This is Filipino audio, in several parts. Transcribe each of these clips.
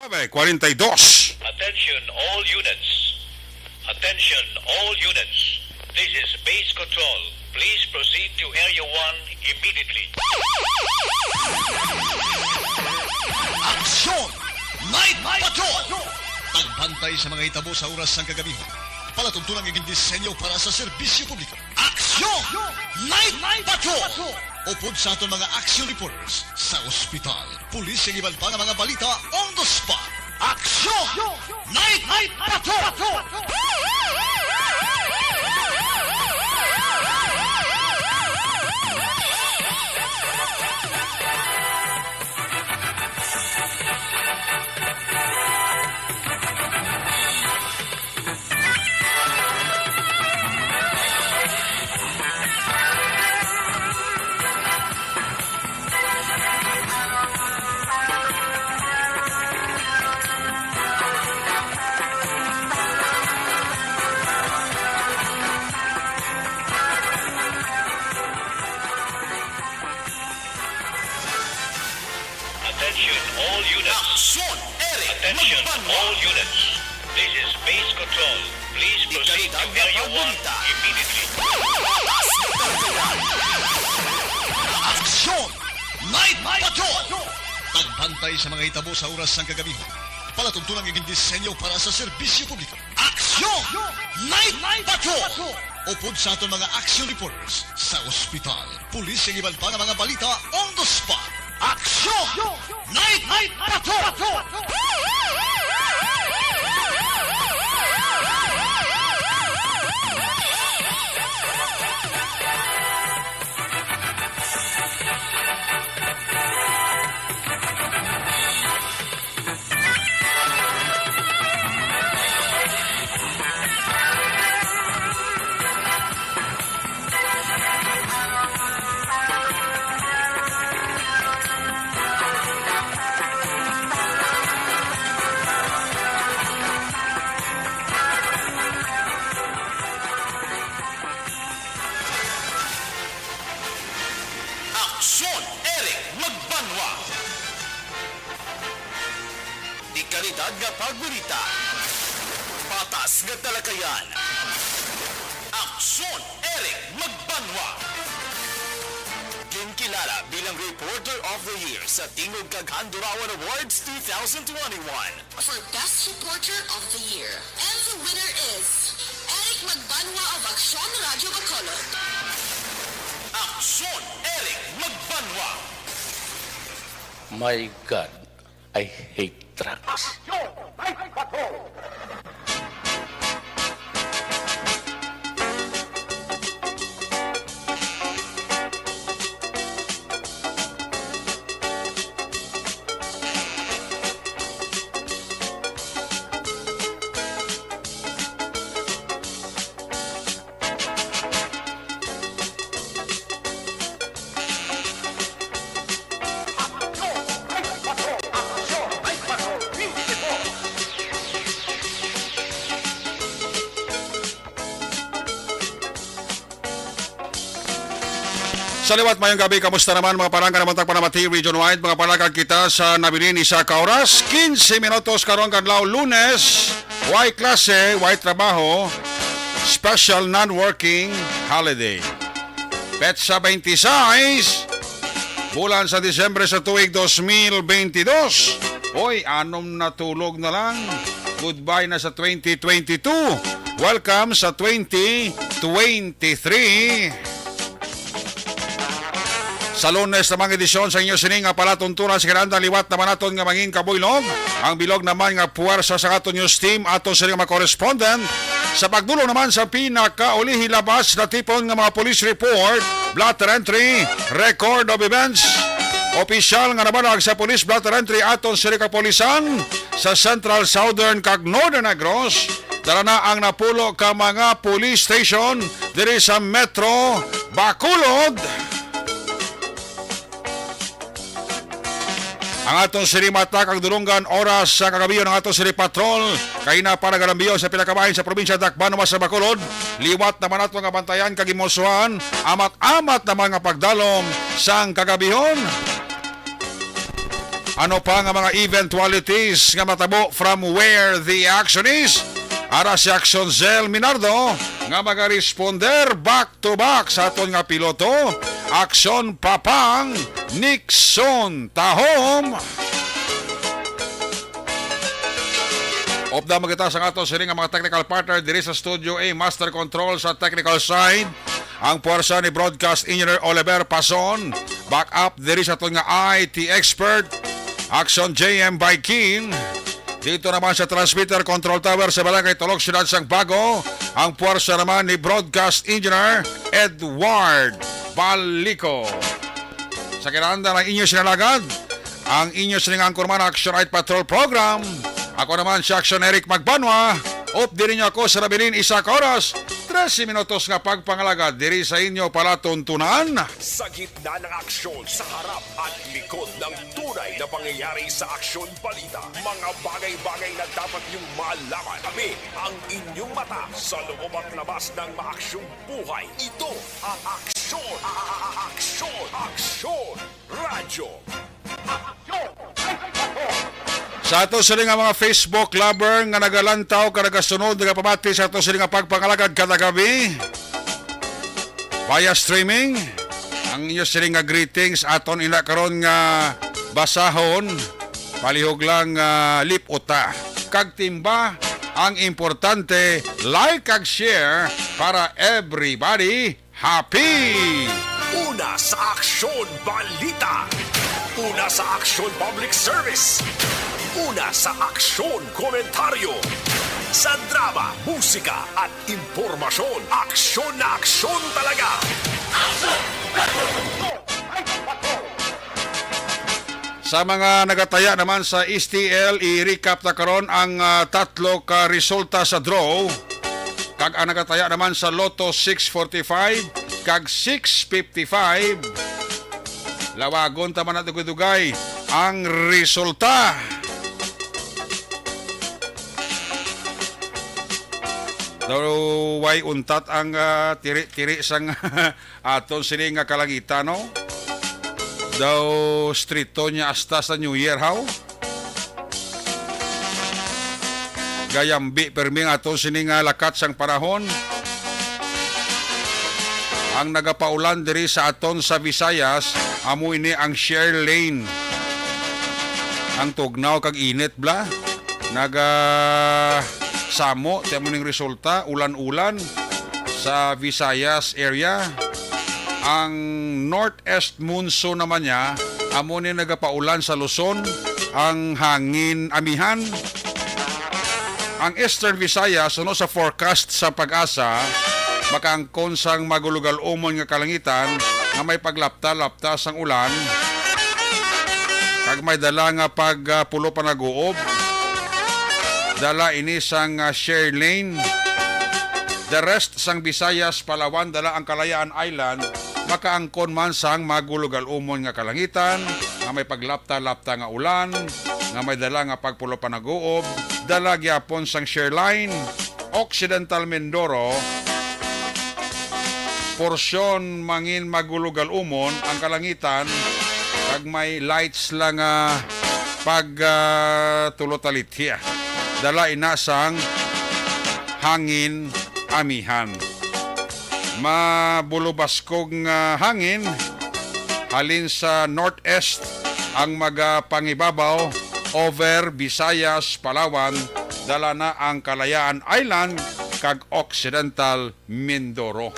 9:42. Attention all units. Attention all units. This is base control. Please proceed to Area 1 immediately. Aksyon! Night Patrol! Tagbantay sa mga hitabo sa oras ng kagabihan. Palatuntunan ng disenyo para sa serbisyo publiko. Aksyon! Night Patrol! Upod sa aton mga action reporters sa ospital, pulis ang iban pa ng mga balita on the spot. Aksyon! Night Patrol! Attention all units. Aksyon! Eric Attention Magbanwa! all units. This is base control. Please proceed to Area 1 immediately. Aksyon! Night Patrol! Tagbantay sa mga hitabo sa oras ng kagabihan. Palatuntunan ng disenyo para sa serbisyo publiko. Aksyon! Night Patrol! Upod sa aton mga action reporters sa ospital, pulis ang iban pa ng mga balita on the spot. Aksyon! Night Patrol! Aksyon! Eric Magbanwa! Di kalidad nga pagburita. Patas nga talakayan. Aksyon! Eric Magbanwa! Ginkilala bilang Reporter of the Year sa Tingog kag Handurawan Awards 2021. For Best Reporter of the Year. And the winner is Eric Magbanwa of Aksyon Radio Bacolod. Aksyon! Eric Magbanwa! My God, I hate trucks. Sa liwat mayong gabi, kamusta naman mga parangka naman Panamati region-wide, mga palakad kita sa nabilin isa ka oras, 15 minutos karong kadlaw Lunes, Y klase, Y trabaho, special non-working holiday. Petsa 26, bulan sa Disyembre sa tuig 2022. Hoy, anom na tulog na lang. Goodbye na sa 2022. Welcome sa 2023. Sa Lunes na mga edisyon sa inyo sining nga palatuntunan sa kinanda liwat naman naton nga mangin kabuylog. Ang bilog naman nga puwersa sa aton news team aton sa mga correspondent. Sa pagdulo naman sa pinakaulihi labas na tipon nga mga police report, blotter entry, record of events. Opisyal nga nabanag sa police blotter entry aton sa kapolisan sa Central, Southern kag Northern Negros. Dala na ang napulo ka mga police station diri sa Metro Bacolod. Ang atong sirimata kag dulunggan oras sa kagabiyo ng atong siri patrol kay na para galambiyo sa pinakabahin sa probinsya Tacloban sa Bacolod. Liwat naman ato nga bantayan kag imosuan amat-amat na mga pagdalom sang kagabihon. Ano pa nga mga eventualities nga matabo from where the action is? Ara si Action Zel Minardo nga maga-responder back to back sa aton nga piloto. Action Papang Nixon Tahom. Opda magita sa ato sini nga mga technical partner diri sa Studio A, Master Control sa technical side. Ang puwersa ni Broadcast Engineer Oliver Pason. Back up diri sa aton nga IT expert Action JM by King. Dito naman sa transmitter control tower sa Barangay Tolog, Siyudad Sang Bago, ang puwersa naman ni Broadcast Engineer Edward Balico. Sa kinanda ng inyo sinalagad, ang inyo siningang kurman Action Night Patrol Program. Ako naman si Action Eric Magbanwa. Op diri niyo ako sa Rabilin isa ka oras, 13 minutos nga pagpangalagad diri sa inyo palatuntunan. Sa gitna ng aksyon, sa harap at likod ng tunay na pangyayari sa aksyon balita. Mga bagay-bagay na dapat niyong malaman. Kami ang inyong mata sa loob at labas ng maaksyong buhay. Ito ang aksyon. Aksyon. Aksyon. Radyo. Sa ato sila nga mga Facebook lover nga nagalantaw, karagasunod, nagapamati sa ato sila nga pagpangalagad kada gabi. Via streaming, ang inyo sila nga greetings, aton ina karon nga basahon, palihog lang liputa. Kag timba, ang importante, like kag share para everybody happy! Una sa aksyon balita. Una sa aksyon public service. Una sa aksyon komentaryo. Sa drama, musika at impormasyon. Aksyon na aksyon talaga. Sa mga nagataya naman sa STL, i-recap na karon ang tatlo ka resulta sa draw. Kag ang nagataya naman sa Lotto 645 kag 655. Lawagon taman na dugay ang resulta. Daw way untat ang tiri-tiri sang aton sini nga kalangitan, no? Daw strito niya hasta sa New Year, how? Gayambi perming aton sini nga lakat sang panahon. Ang nagapaulan diri sa aton sa Visayas, amo ini ang share lane. Ang tugnaw kag init bla. Samo, tiyan mo ning resulta, ulan-ulan sa Visayas area. Ang northeast monsoon naman niya, amo ni nagapaulan sa Luzon, ang hangin amihan. Ang Eastern Visayas, suno sa forecast sa Pag-asa, makaangkon sang magulugal umon nga kalangitan, nga may paglapta-lapta sang ulan, kag may dala nga pagpulo pa nag-uob, dala ini sang share lane. The rest sang Visayas, Palawan, dala ang Kalayaan Island, makaangkon man sang magulugal umon nga kalangitan, nga may paglapta-lapta nga ulan, nga may dala nga pagpulo pa nag-uob, dala gyapon sang share line. Occidental Mindoro, porsyon mangin magulugal umon ang kalangitan, kag may lights lang tulotalitya. Dala inasang hangin amihan. Mabulubaskog hangin halin sa northeast ang magapangibabaw over Visayas, Palawan, dala na ang Kalayaan Island kag Occidental Mindoro.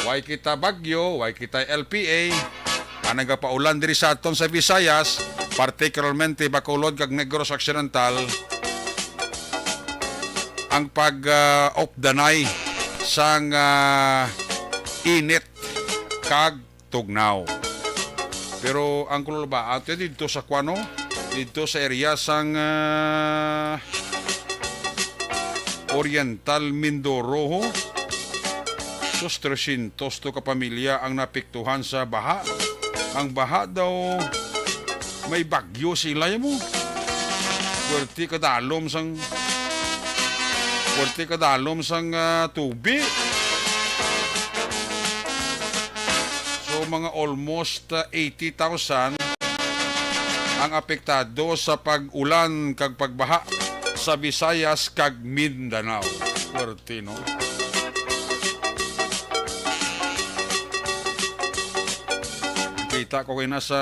Way kita bagyo, way kita LPA, ang nagapaulan diri sa aton sa Visayas, particularmente Bacolod kag Negros Occidental, ang pag-opdanay sang init kag tugnaw. Pero ang kulol ba, ato dito sa Kwano, dito sa area sang Oriental Mindoro, sus 300 to ka pamilya ang napiktuhan sa baha. Ang baha daw may bagyo sila mo. Puwerte kadalom sang tubig. So mga almost 80,000 ang apektado sa pag-ulan kag pagbaha sa Visayas kag Mindanao. Swerte, no? Kita ko kayo na sa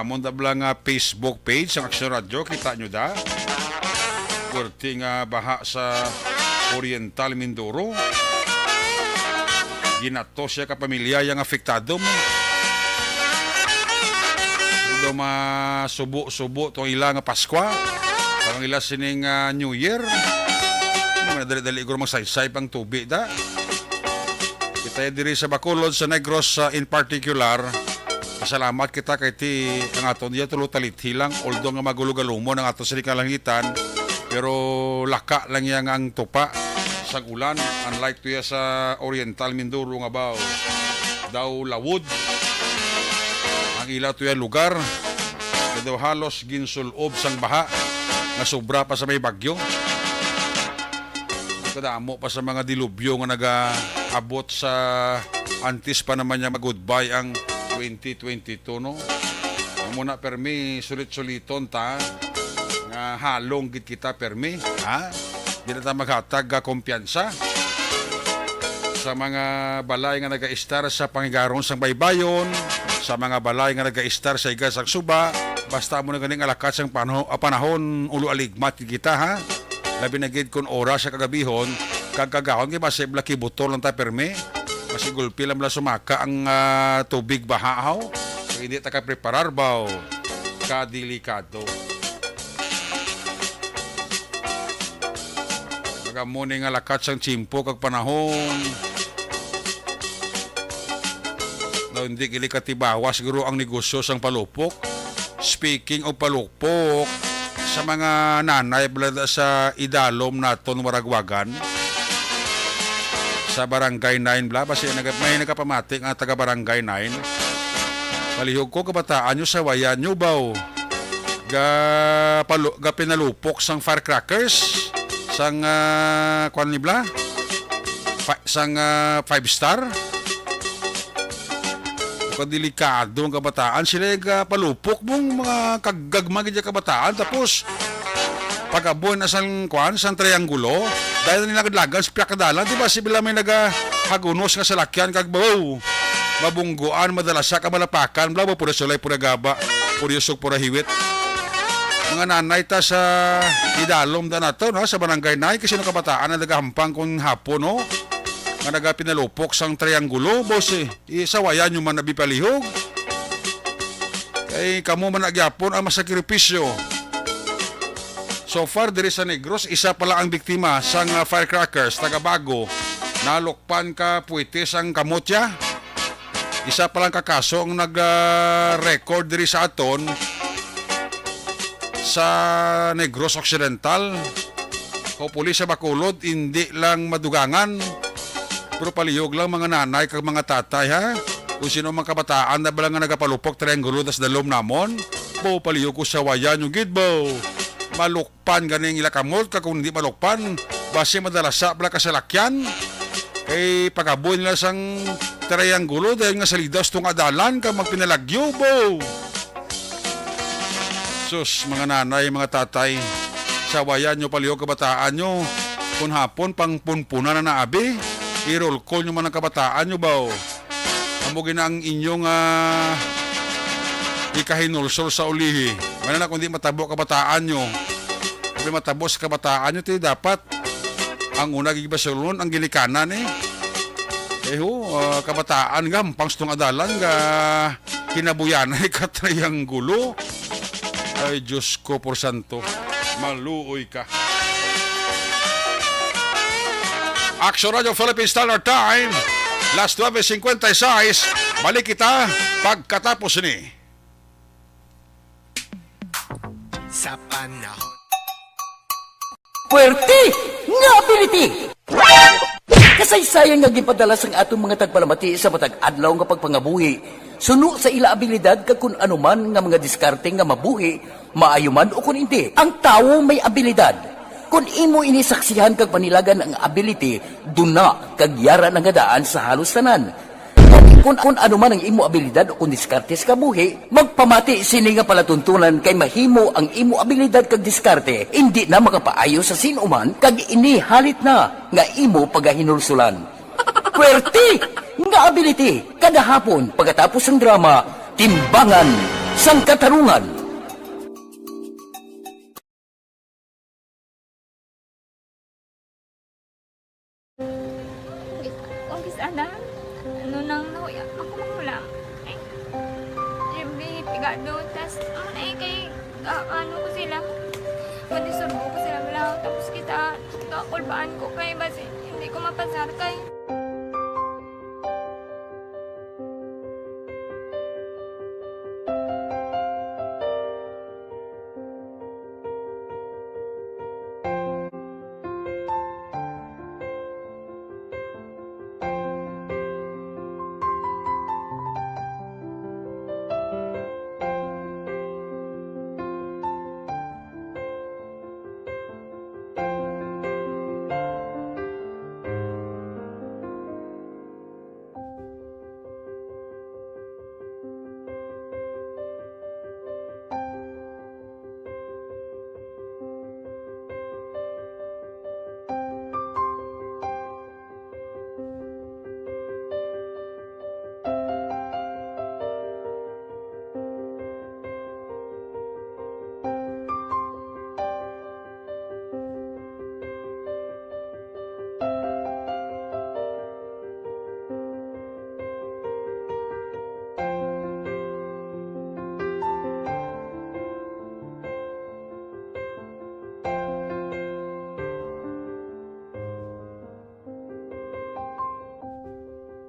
amon dabla nga Facebook page ang Aksyon Radio. Kita nyo da? Swerte nga baha sa Oriental Mindoro. Ginato siya ka pamilya yung apektado mo. Ito masubo-subo itong ilang Paskwa. Parang ila sining New Year. Dali-dali ko magsaysay pang tubig da. Kita diri sa Bacolod, sa Negros in particular. Pasalamat kita kay ti ang aton diya tulo talithi lang. Although nga magulugalumon ang aton sa kalangitan. Pero laka lang yang ang tupa sa ulan, unlike tuya sa Oriental Mindoro nga ba daw lawod ang ila tuya lugar na daw halos ginsulob sang baha nga sobra pa sa may bagyo, kadamo pa sa mga dilubyo nga nagaabot sa antis pa naman niya mag-goodbye ang 2022, no? Muna permi sulit-suliton ta nga halong gid kita permi, ha? Di na tayo maghatag kumpiyansa sa mga balay nga nag-a-istar sa pangigaron sang baybayon, sa mga balay nga nag-a-istar sa igas sang suba. Basta mo na ganing alakat sang panahon ulo aligmat kita, ha? Labi na gid kun oras sa kagabihon kagkagahon kay base blaki butol lang ta perme. Kasi gulpi lang la sumaka ang tubig bahaw. So, hindi ta ka preparar baw kadelikado. Muni nga lakat sang tsimpo kag panahon. Daw hindi gili katibawas siguro ang negosyo sang palupok. Speaking of palupok, sa mga nanay blada sa idalom naton Maragwagan, sa Barangay 9 bla, basi may nagapamati nga taga Barangay 9. Palihog ko kabataan nyo sa wayan nyo baw ga pinalupok sang firecrackers sang kwan nibla sang 5-star kadelikado ang kabataan sila palupok mong mga kaggagmag dyan kabataan tapos pagabon na sang kwan sang triangulo dahil nila kadlagan sa piyakadalan diba sila may nagahagunos nga salakyan kagbaw mabungguan madalasa kamalapakan bla pura sulay pura gaba pura yusok pura hiwit mga nanay ta sa idalom da nato, no? Sa Barangay 9 kasi no kabataan na nagahampang kung hapon, no? Nga nagapinalupok sang triangulo, boss eh. Isawayan yung man nabipalihog. Kaya kamo man nagyapon ang masakripisyo. So far, diri sa Negros, isa pala ang biktima sang firecrackers, taga-bago. Nalukpan ka puwites ang kamotya. Isa palang kakaso ang nag-record diri sa aton sa Negros Occidental. Hopefully sa Bacolod hindi lang madugangan pero palihog lang mga nanay kag mga tatay, ha? Kung sino mga kabataan na balang nga nagapalupok triangulo das dalom namon bo palihog ko sa wayan yung gidbo malukpan ganing ilakamot kag kung hindi malukpan base madalasa bala kasalakyan kay pagaboy nila sang triangulo dahil nga salidas tong adalan kag magpinalagyo bo. Sus, mga nanay, mga tatay, sawayan nyo palihog kabataan nyo. Kung hapon, pang punpuna na naabi, i-roll call nyo man ang kabataan nyo ba? Amugin na ang inyong ikahinulsol sa ulihi. Mana na kung di matabo kabataan nyo. Kung matabo sa kabataan nyo, dapat ang una gigibasulon, ang gilikanan eh. Kabataan nga, pangstong adalan nga, kinabuyan ay katrianggulo. Ay, Diyos ko por santo, maluoy ka. Action Radio Philippine Standard Time, last 12:56, balik kita pagkatapos ni. Sa panahon. Puwerte nga ability! Kasaysayan nga gipadala sang atong mga tagpalamati sa matag adlaw nga pagpangabuhi. Suno sa ila abilidad kag kun anuman nga mga diskarte nga mabuhi, maayo man o kun hindi. Ang tawo may abilidad. Kung imo inisaksihan kag panilagan ang ability, duna kag yara nga daan sa halos tanan. Kung ano man ang imo abilidad o kung diskarte sa kabuhi, magpamati sini nga palatuntunan kay mahimo ang imo abilidad kag diskarte, hindi na makapaayo sa sinuman kag ini halit na nga imo pagahinulsulan. Pwerte nga ability kada hapon pagkatapos ng drama, Timbangan sang Katarungan. Kung sana, ano nang nauya, ako mangulang. Ay, siyempre, pigado, tas, kay, ano ko sila, manisurbo ko sila lang, tapos kita, kakulbaan ko kay, basi, hindi ko mapasar kay.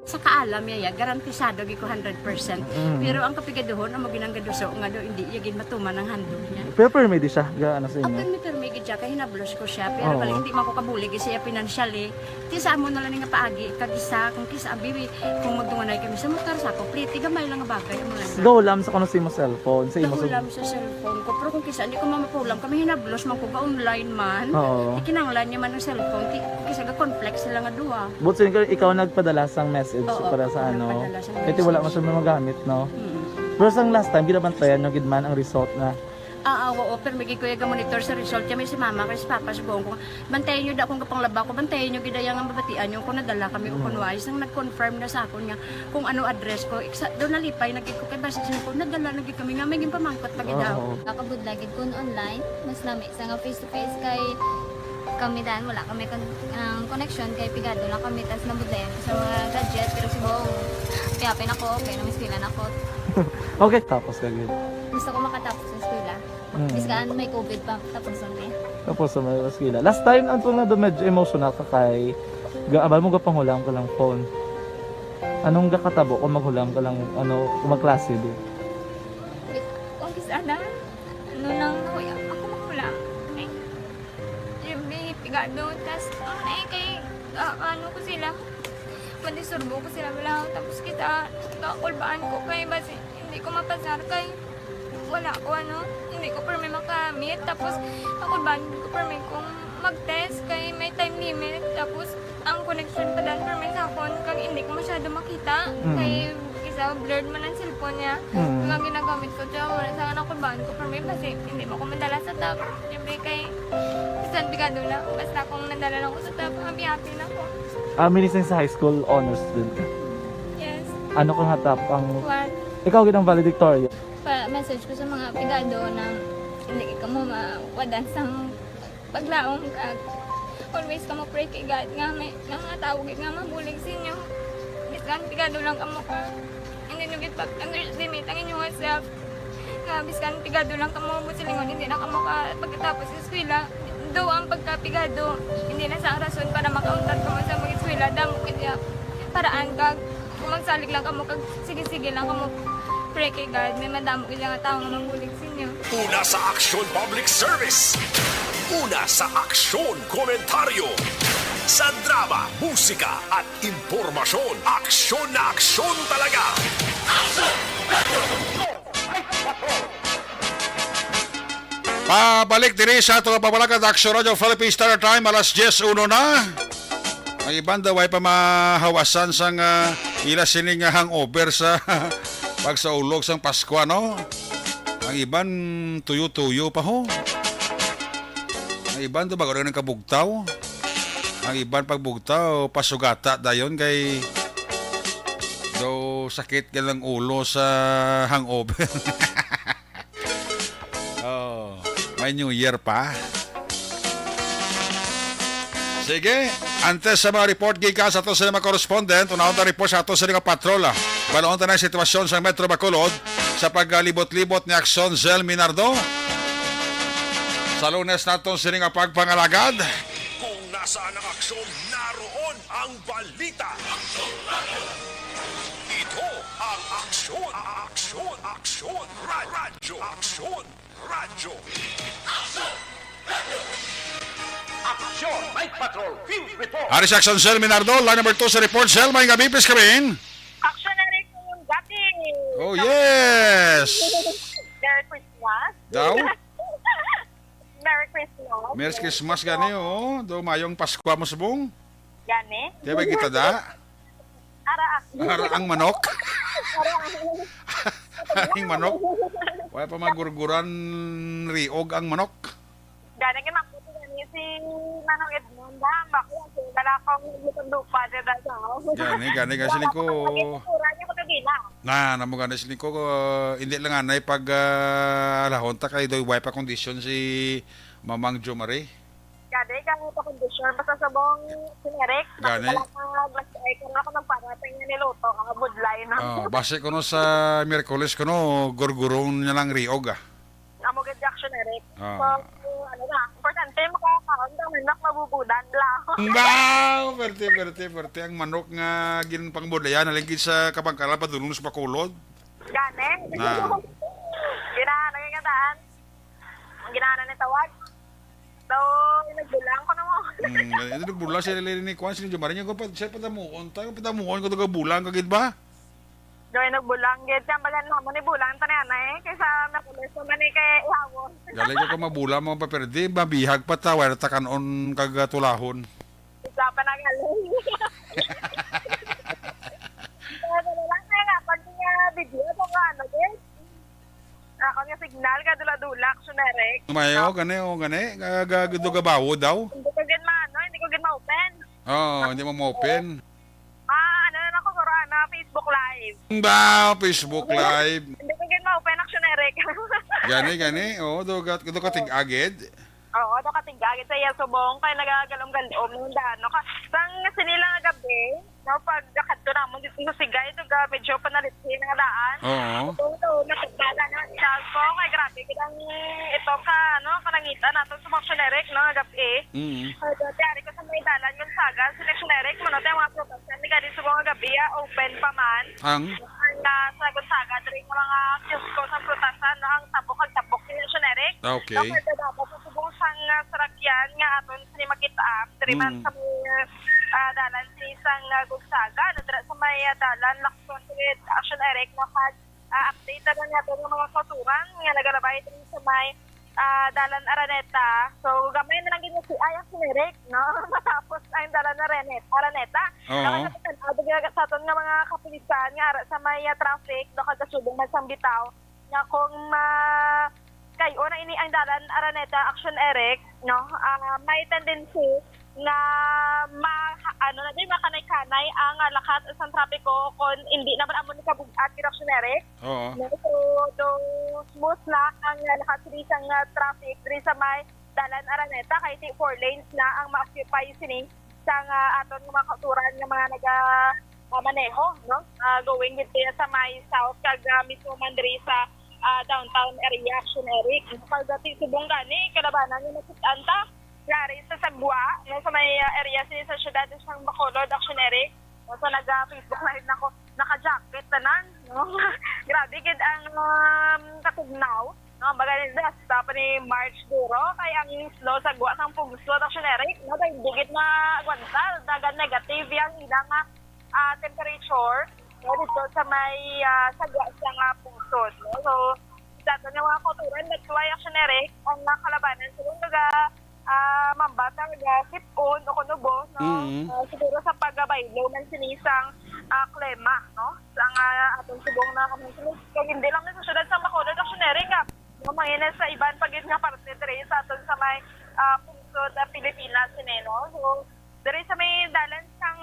Sa kaalam yaya, garantisado gi ko 100%. Pero ang kapigaduhon, ang maginanggaduso, nga do, hindi yagin matuman ang handog niya. Pero permedi siya, gaano sa inyo? Ang permigid siya, kaya hinablos ko siya. Pero bali, hindi man ko kabulig siya financially. Tisa mo na lang nga paagi, kagisa, kung kisa abibi, kung magdunganay kami sa motor sa complete, gamay lang nga bagay. Gaulam sa kuno sa imo cellphone, sa imo Gaulam sa cellphone ko. Pero kung kisa, hindi ko mamapulam, kami hinablos man ko ga online man. Ikinanglan niya man ng cellphone, kisa ga complex sila nga duwa. But ikaw nagpadala sang message para sa ano. Kasi wala man siya magamit, no? Pero sang last time, ginabantayan nyo gidman ang result na. Oo, pero may kuya monitor sa result niya, may si mama, kasi papa, si buong ko. Bantayan nyo da kung kapanglaba ko, bantayan nyo gidayang ang babatian nyo kung nadala kami o kunwais. Nang nag-confirm na sa ako niya kung ano address ko. Doon nalipay, nagkik ko kay basis ko, nadala nagkik kami nga, may pamangkot pag daw. Kakabudlagid kun online, mas lami sa nga face-to-face kay kami dan wala kami connection kay pigado lang kami tas nabudlayan sa mga gadget pero si buong piyapin ako okay na miskilan ako. Okay, tapos kagid. Gusto ko makatapos sa eskwela. Biskaan may COVID pa tapos ulit. Tapos sa may skila. Last time ang na do medyo emotional ka kay gaabal mo gapanghulang ka lang phone. Anong gakatabo kung maghulang ka lang ano kung magklase di? Kung sana ano nang nauya ako mangulang. Siyempre pigado tas kay ano ko sila manisurbo ko sila lang tapos kita kakulbaan ko kay basi hindi ko mapasar kay wala ko hindi ko permi makamit tapos kakulbaan ko permi kung mag-test kay may time limit tapos ang connection pa dan permi sa phone kag hindi ko masyado makita kay isa blurred man ang cellphone niya nga ginagamit ko siya wala sa kakulbaan ko permi kasi hindi mo ko madala sa tab siyempre kay isang bigado lang basta kung nadala lang ko sa tab happy na ako. Minising sa high school honors student ka? Yes. Ano kang hatap ang... What? Ikaw ginang valedictorian? Message ko sa mga pigado na hindi ka mo mawadan sa paglaong kag always ka mo pray kay God nga may mga tawag nga mabulig sa inyo. Biskan pigado lang kamo ka. Hindi nyo git underestimate ang inyong self. Nga biskan pigado lang kamo busilingon hindi na kamo ka pagkatapos sa eskwela. Do ang pagkapigado hindi na sa rason para makauntat ka mo sa mga eskwela damo kaya paraan kag kung magsalig lang kamo kag sige lang kamo pray kay God may madamo kaya nga tao nga mabulig sa inyo. Una sa Aksyon Public Service. Una sa aksyon komentaryo. Sa drama, musika at impormasyon. Aksyon na aksyon talaga. Pabalik diri sa ato nga pabalakad Action Radio Philippine Star Time alas 10:01 na. May ibang daw ay pamahawasan sang ila sini nga hangover sa pagsaulog sang Pasko, no? Ang iban tuyo-tuyo pa ho. Ang iban to bago rin kabugtaw. Ang iban pagbugtaw pasugata dayon kay do sakit ka ng ulo sa hangover. Oh, may New Year pa. Sige, antes sa mga report gikan sa ato sa mga correspondent, unahon ta report sa ato sa mga patrola. Balaon ta na sitwasyon sa Metro Bacolod sa paglibot-libot ni Aksyon Zel Minardo. Sa Lunes naton sini nga pagpangalagad. Kung nasaan ang aksyon, naroon ang balita. Ito ang aksyon, radyo. Aksyon, radyo. Hari sa Aksyon Zel Minardo, line number 2 sa report. Zel, may gabi, please come in. Action na rin kung gabi. Oh, yes! Merry Christmas. Daw? Merry Christmas. Merry Christmas gani, oh. Do mayong Pasko mo subong. Gani. Di ba kita da? Ara ang manok. Ang manok. Wala pa magurguran riog ang manok. Gani ka makuti gani si Manong Edmond. Bakit ang dalakong itong lupa dito sa Gani kasi niko. Pura niya magagila. Namo gani niko hindi lang anay pag alahon ta kay doy wifi condition si Mamang Jo Marie. Gani ka mo condition basta sabong sinerek. Gani. Ay kung ako ng parating niya niluto ang budlay no. Base ko no sa Miyerkules ko no gurgurong niya lang riog ah. Amo gid action Eric. Ah. So ano na, importante makakaon ng manok mabubudan lang. Wow! Perte. Ang manok nga ginpangbudayan naligid sa kabangkala padulong sa Bacolod. Gani. Na. Ginahan ang kataan. Ang ginahan ni tawag. So, nagbulang ko na mo. Ito nagbulang siya ni Kwan, si Jomari niya ko pa, siya patamuon tayo, patamuon ko ito bulang kagid ba? Doy nagbulang gid sa bagan mo ni bulang tanan eh kaysa napulis mo man kay ihawon. Galing ko mabulang mo pa perde, mabihag pa ta, wala ta kanon kagatulahon. Isa pa na galing. Pero lang nga pag nga video ko nga ano din. Ako nga signal ka dula-dula action Eric. Tumayo, gani, gagadudo ka bawo daw? Hindi ko gid hindi ko gid ma-open. Oo, hindi mo ma-open. Ano na ako na Facebook Live. Ba, Facebook Live. Hindi ko gid ma-open action Eric. Gani, do ka tig-agid. Oo, ito katigagit sa iya subong kay nagagalom-galom ng daan. No? Sang sinila nga gabi, no, pag kadto namon dito sa sigay, ito ga medyo panalitsin nga daan. Oo. Ito, natagdala na siya ko. Kay grabe, kitang ito ka, no, kanangitan natin sa mga generic, no, gabi. Tiyari ko sa may dalan yung saga, sa generic, mo, no, tayo mga protasyon, hindi ka din subong nga gabi, open pa man. Ang Sa Gonzaga, diri mo lang kiosco sa prutasan, no, ang tabok yung generic. okay. No, kaya dapat subong sang sarakyan nga aton sa makita diri man sa may dalan sa isang Gonzaga, no, dira sa may dalan lakson with Action Eric na update na nato ng mga kauturan nga nagalabay diri sa may dalan Araneta. So gamay na lang gid si Action Eric, no, matapos ang dalan Araneta. Nakakatanaw sa aton nga mga kapulisan nga ara sa may traffic do kagasubong man sang bitaw nga kung kayo na ini ang dalan Araneta Action Eric, no, may tendency na makanay-kanay ang lakat sa trapiko kung hindi naman amo ni kabugat ni Action Eric. Oo. No, so smooth na ang lakat sa traffic diri sa may dalan Araneta kay 4 lanes na ang ma-occupy sini sa aton mga kauturan nga mga maneho, no, going with sa may south kag mismo man diri sa downtown area Action Eric. Pagdating subong gani kalabanan nga nakita Clary sa Sagwa, no, sa may area sa syudad ng Bacolod Action Eric. So nag-Facebook live na ako, naka-jacket tanan, no. Grabe gid ang katugnaw, no, magaling sa pa ni March duro kay ang slow Sagwa sang Pugso Action Eric, no, kay digit na agwanta, dagan negative yang ilang temperature, no, dito sa may Sagwa sang Pugso, no. So dato nga mga kauturan nagtuway Action Eric ang kalabanan sa mambata nga sipon o kunubo, no. Siguro sa paggabaylo man sinisang klema, no? Sa atong subong na kami kaya hindi lang na sa syudad sa Bacolod Actionary nga mamangina sa iban pagid nga parte diri sa aton sa may punsod Pilipinas sineno. So diri sa may dalan sang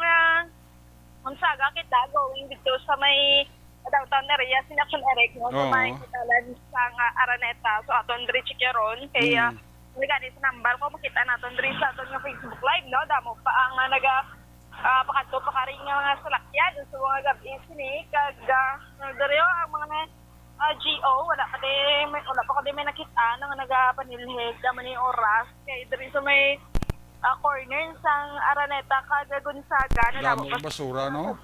Gonzaga kita going dito sa may downtown area sin Action Eric no sa may dalan sang Araneta. So aton diri Chicharon kaya gani sa number ko makita naton diri sa aton nga Facebook live no damo pa ang pakato pa ka rin nga mga salakyan sa mga gabi sini kag diri ang mga GO wala pa di may nakita nga nagapanilhig man ni oras kay diri sa may corner sang Araneta kag Gonzaga na Damo basura, no?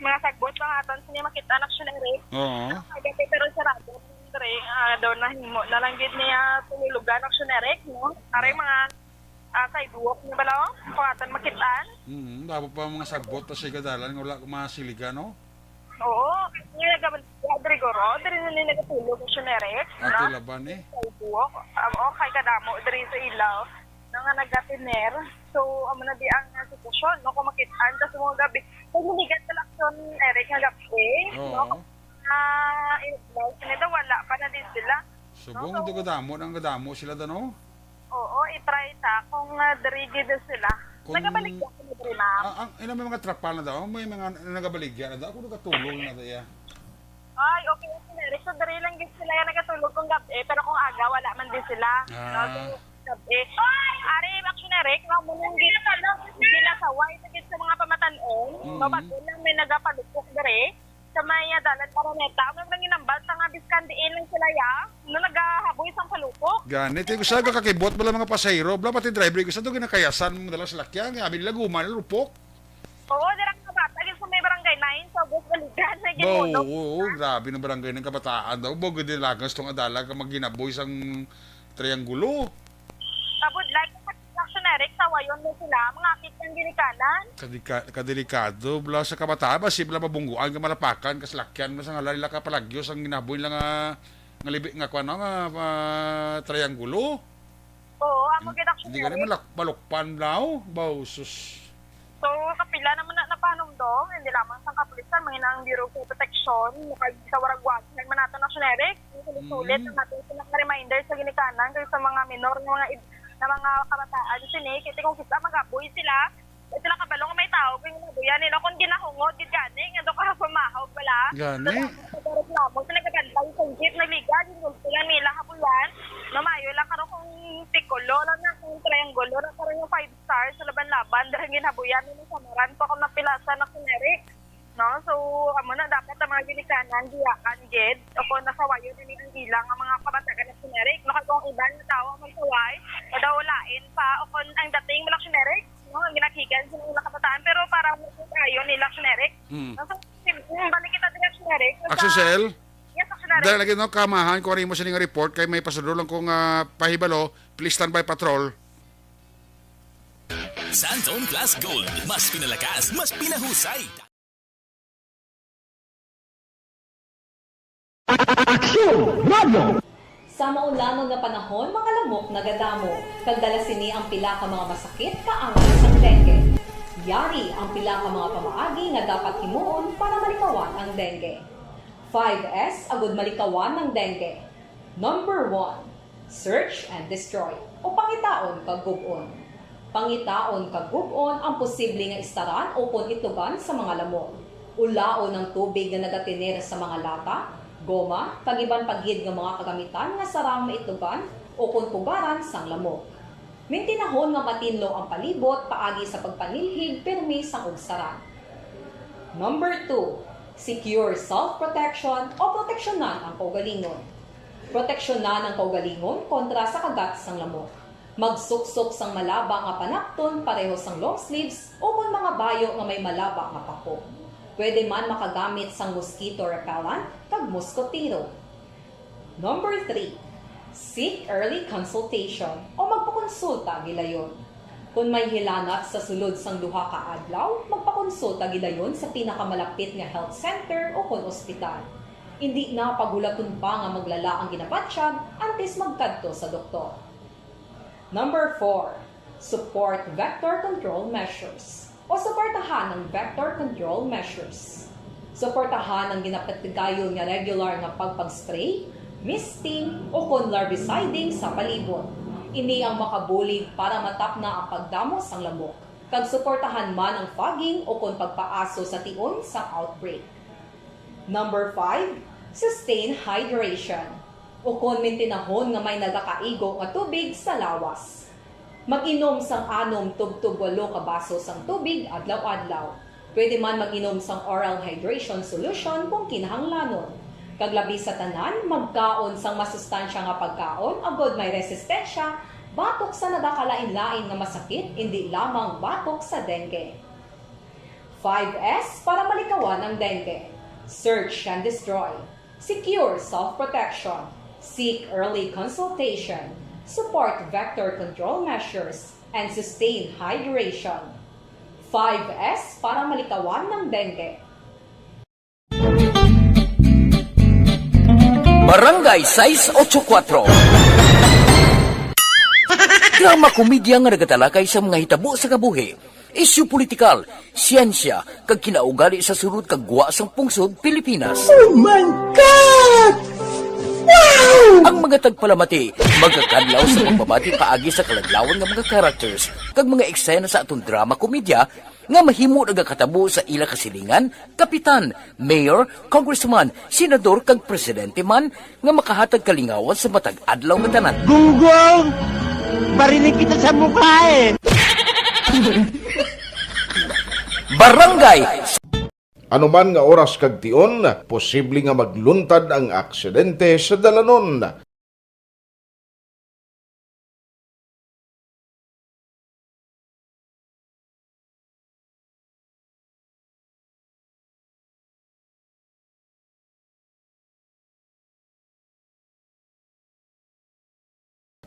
mga sagbot lang aton sini makita na Actionary. Oo. Kaya pero sarado diri daw na himo na lang gid niya tululugan Actionary no aray mga sidewalk ni balaw kung makitaan. Damo pa mga sagbot pa sa gadalan nga wala masiligan, no? Oo, nga diri goro diri na ni nagatulog Actionary. Ate laban eh. Sidewalk kay kadamo diri sa ilaw nga nagatiner. So amo na di ang sitwasyon no kung makitaan ta sa mga gabi. Kung lumigat sa Action Eric nga gabi, no? Wala pa na din sila. Subong no? Gadamo sila da, no? Oo, i-try ta kung diri sila. Nagabaligya ko diri ma'am. May mga trapal na daw, may mga nagabaligya na daw, ako nagatulog na daya. Ay, okay, Eric. So diri lang gid sila yung nagatulog kung gabi, pero kung aga wala man din sila. No, gabi. Ari, Action Eric, nga mo nung gila sa white gid sa mga pamatanon, no, bago lang may nagapalukok diri. Sa may dalan Araneta, ano lang ginambal sa nga biskandiin lang sila ya, no nagahaboy sang palukok. Ganit, ko sa kakibot bala mga pasahero, bala pati driver ko sa to ginakayasan mo dala sa lakyan, abi nila guman rupok. Oo, dirang kabatag sa may barangay 9 sa bus baligan na gimuno. Oo, grabe na barangay ng kabataan daw, bogo din lagas tong adala ka maginaboy sang triangulo. Tabod like Action Eric sa wayon mo sila, mga akit ng ginikanan. Kadelikado, bala sa kabataan, basi bala mabungguan, kamalapakan, kaslakyan, basta nga lalila ka palagyo, sang ginaboy lang nga libi nga kwa nga triangulo. Oo, ako gid Action Hindi ka Eric. naman balukpan daw, bausus. So, kapila naman na napanumdong, hindi lamang sa kapulisan, mga ang Bureau of Protection, sa waragwag, nagmanato na Action Eric, sulit ang ating reminder sa ginikanan, kasi sa mga minor na mga kabataan, sini, kasi kung kita magaboy sila kabalo nga may tao, kung ginabuyan nila, kung ginahungod, gani, nga doon ka pumahog wala. Gani? Sa reklamo, sa nagkagantay, sa jeep, nagliga, ginul sila nila kabuyan, namayo lang karon kung piccolo, lang na kung triangulo, lang karon yung 5 stars, sa laban-laban, dahil ginabuyan nila sa maran, pa kung napilasan na Eric. No? So, amo na dapat ang mga ginikanan, diyakan, gid, o kung nasawayo din ang ilang ang mga kabataan na Eric, no? Kung iban na tao ang magsaway, o daw walain pa, o kung ang dating malak Eric, no? Ang ginakigan sa mga kabataan, pero parang tayo nila Eric. No? So, balik kita din Eric. Action Cell? Yes, Action Eric. Dahil lagi no, kamahan ko rin mo sa nga report, kay may pasadro lang kong pahibalo, please stand by patrol. Santone Plus Gold, mas pinalakas, mas pinahusay. Sa maulamang nga panahon, mga lamok nagadamo. Kagdala sini ang pila ka mga masakit kaangat sa dengue. Yari ang pila ka mga pamaagi nga dapat himuon para malikawan ang dengue. 5S agud malikawan ng dengue. Number 1, search and destroy o pangitaon kag gub-on. Pangitaon kag gub-on ang posible nga istaran o pon itugan sa mga lamok. Ulaon ng tubig nga nagatiner sa mga lata, goma, kagiban paggid nga mga kagamitan nga sarang maitugan o kung pugaran sang lamok. Mintinahon nga matinlo ang palibot paagi sa pagpanilhig permi sang ugsaran. Number 2, secure self-protection o proteksyonan ang kaugalingon. Proteksyonan ang kaugalingon kontra sa kagat sang lamok. Magsuksok sang malaba nga panakton pareho sang long sleeves o kung mga bayo nga may malaba nga pako. Pwede man makagamit sang mosquito repellent kag mosquitero. Number 3, seek early consultation o magpakonsulta gilayon. Kung may hilanat sa sulod sang duha ka adlaw, magpakonsulta gilayon sa pinakamalapit nga health center o kon ospital. Hindi na pagulaton pa nga maglala ang ginabatsyag antes magkadto sa doktor. Number 4, support vector control measures. o suportahan ng vector control measures. Suportahan ang ginapatigayon nga regular nga pagpag-spray, misting o kon larviciding sa palibot. Ini ang makabulig para matap na ang pagdamos ang lamok. Kag suportahan man ang fogging o kon pagpaaso sa tion sa outbreak. Number 5, sustain hydration. O kon mintinahon nga may nagakaigo nga tubig sa lawas. Mag-inom sang 6 tub 8 ka baso sang tubig adlaw-adlaw. Pwede man mag-inom sang oral hydration solution kung kinahanglanon. Kaglabi sa tanan, magkaon sang masustansya nga pagkaon agod may resistensya batok sa nadakalain-lain nga masakit, hindi lamang batok sa dengue. 5S para malikawan ang dengue. Search and destroy. Secure self-protection. Seek early consultation. Support vector control measures. And sustain hydration. 5S para malikawan ng dengue. Barangay 684. Drama komedya nga nagatalakay sa mga hitabo sa kabuhi, isyu politikal, siyensya, kag kinaugali sa surut kag guwa sang pungsod Pilipinas. Oh my God! Wow! Ang mga tagpalamati, magkakadlaw sa pagbabati paagi sa kalaglawan ng mga characters, kag mga eksena sa atong drama komedya, nga mahimo nagakatabo sa ila kasilingan, kapitan, mayor, congressman, senador kag presidente man nga makahatag kalingawan sa matag adlaw nga tanan. Gunggong! Barinig kita sa mukha eh! Barangay! Anuman nga oras kag tion, posible nga magluntad ang aksidente sa dalanon.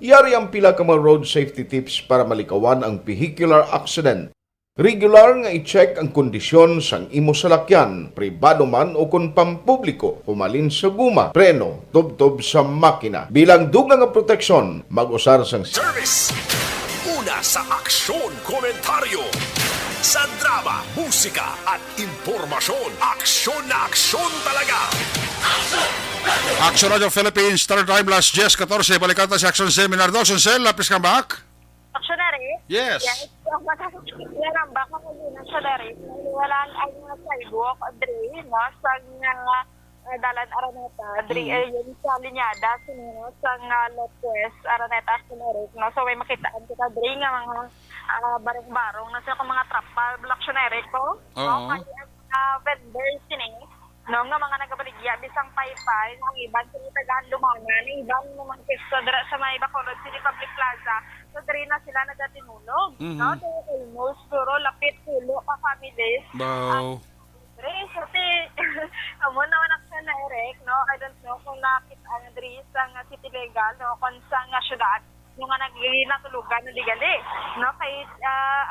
Yari ang pila ka mga road safety tips para malikawan ang vehicular accident. Regular nga i-check ang kondisyon sang imo salakyan, pribado man o kun pampubliko, pumalin sa guma, preno, tubtob sa makina. Bilang dugang nga proteksyon, mag-usar sang Service! Una sa aksyon, komentaryo. Sa drama, musika at impormasyon. Aksyon na aksyon talaga! Action Radio Philippines, Star Time last 10-14, balikan tayo sa Action Seminar 2. Sel, lapis ka back? Actionary? Yes. Yes. Meron ba kung hindi na actionary? Wala ang sidewalk, Adri, no? Sa dalan Araneta, Adri, yung sa linyada, sinunod sa Lopez, Araneta, actionary, no? So, may makitaan kita, Adri, nga mga barong-barong, nasa ko mga trapal, actionary ko, no? Kaya vendor, sining, no, nga mga nagabaligya, bisang paypay, ng iban, sinitagaan lumanan, ng iban naman pisto, sa may Bacolod City Public Plaza, so diri na sila nagatinulog, no, so almost, puro lapit, tulo, pa-families. Wow. So, amo naman ako na Eric, no, I don't know kung nakita ang diri sa city legal, no, kung sa syudad, yung nga natulugan na ligali, no, kay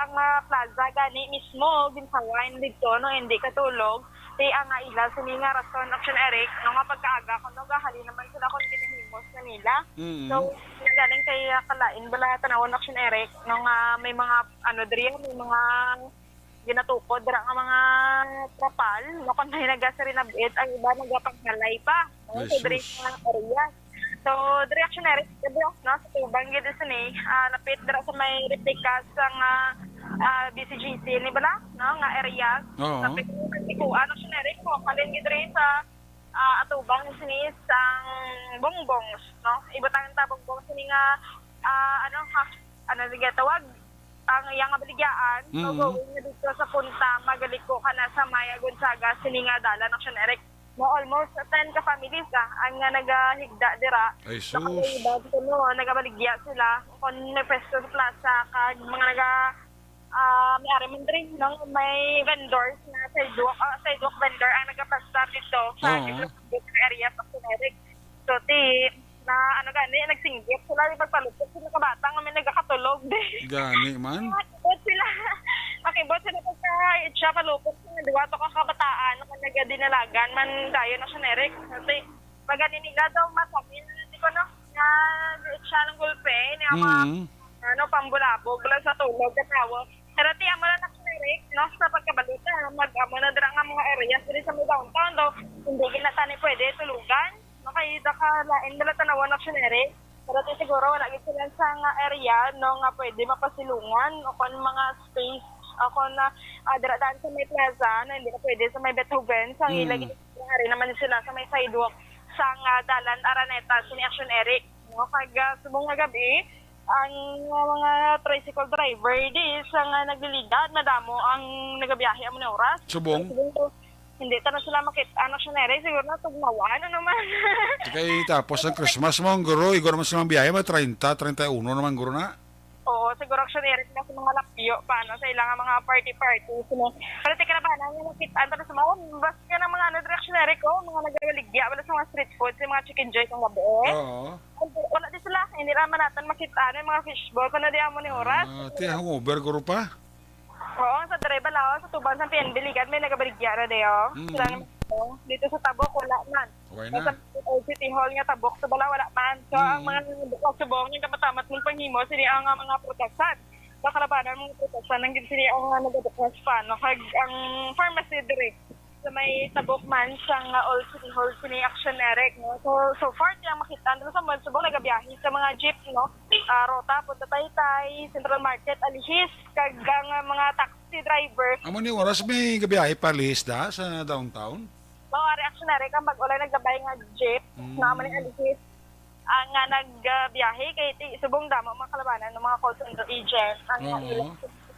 ang plaza gani mismo, ginsawain dito, no, hindi katulog, ang ila sininga rason option Eric no nga pagkaaga ko no gahali naman sila kung ginahimos na nila. So galing kay kalain bala tanawon option Eric no nga may mga diri may mga ginatukod dira nga mga trapal no kun may nagasari na bit ang iba nagapaghalay pa no so diri nga area. So diri option Eric no sa tubang gid sini lapit dira sa may replica sang BCGC ni bala no nga area lapit ano sinerik ko kalin gidre sa atubang sinis sang bongbongs no ibutang ta bongbong sini nga sige tawag ang iyang abaligyan so going na dito sa punta magaliko ka na sa Maya Gonzaga sini nga dala ng sinerik mo almost 10 ka families ang nagahigda dira so iba no nagabaligya sila kon Pesto Plaza kag mga may ariman rin, no? May vendors na sidewalk vendor ang nagapasta dito sa area sa Suneric. So, nagsinggit sila, pagpalupot sila kabata nga may nagkakatulog. Gani man? Makibot sila pagka palupot sila, diwato ka kabataan na nagadinalagan man dayo na Suneric. Kasi, pag nila daw masabi, hindi ko no, na siya ng gulpe, niya pambulabog lang sa tulog, katawa. Pero tiyan mo lang na Eric, no? mag-amo na dira nga mga areas diri sa may downtown daw hindi ginatani pwede tulugan no kay lain dala tanawan aksiyonere pero siguro wala gid sila sa nga area no nga pwede mapasilungan o kon mga space ako na daan sa may plaza na hindi na pwede sa may Beethoven sa ilag rin naman sila sa may sidewalk sa dalan Araneta sa Action Eric no kag subong nga gabi ang mga tricycle driver di sa nga naglilidad madamo ang nagabiyahe amo na oras Subong. hindi ta na sila makita Action Eric siguro na tugnawan naman Kay tapos ang Christmas mo, ang guro, igor naman silang biyahe, may 30, 31 naman guro na. Oo, siguro Action Eric na sa mga lapyo, paano sa ilang mga party-party. Pero tika na ba, nang nakitaan pa na sa mga, bas ka ng mga Action Eric, mga nagaligya, wala sa mga street food, sa mga chicken joy kong gabi. Oo. Wala din sila, hindi naman natin makitaan yung mga fishball, kung na di mo ni oras. Ti, ang Uber guro pa. Oo, sa driver lang, sa tuban sa PNB Ligad, may nagabaligya na di, Sila naman, dito sa Tabok, wala man. Okay na. Sa City Hall nga Tabok, sa bala, wala man. So, ang mga subong, yung kapatamat mong panghimo, sila ang mga proteksan. Sa kalabanan mga proteksan, ang sila ang nagadepress pa, no? Kag ang pharmacy dire, sa may Tabok man, sa All City Hall, sila Action Eric, no? So far, kaya makita, doon sa mga subong, nagabiyahe sa mga jeep, no? Rota, Punta Taytay, Central Market, Alihis, kag ang mga taxi driver. Amo ni oras may gabiyahe pa da sa downtown. Mga reactionary kang mag-ulay naggabay nga jeep na man ni Alihis nga nagbiyahe kay subong damo mga kalabanan ng mga call center agent ang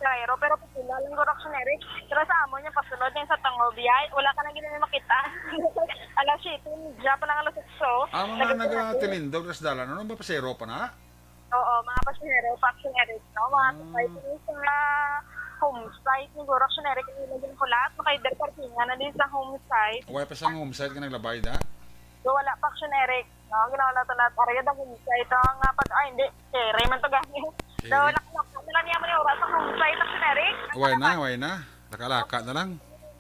Cairo pero pila lang go reactionary pero sa amo niya pasulod niya sa Tangobiyay wala ka nang ginani makita alas 7 media pa lang alas 8 Amo nga nagatilindog ras dalan ano ba pasero pa na? Oo mga pasahero reactionary no mga sa home site ni Goro Reactionary kung ilagin ko lahat makaider parkingan na din sa home site. Wala pa sa home site ka naglabay da? So, wala pa Reactionary. No, ginawa na ito lahat. Araya ng home site. Nga pag, hindi. Raymond to gani. So, wala niya mo yung oras sa home site Reactionary. Way na. Nakalaka na lang.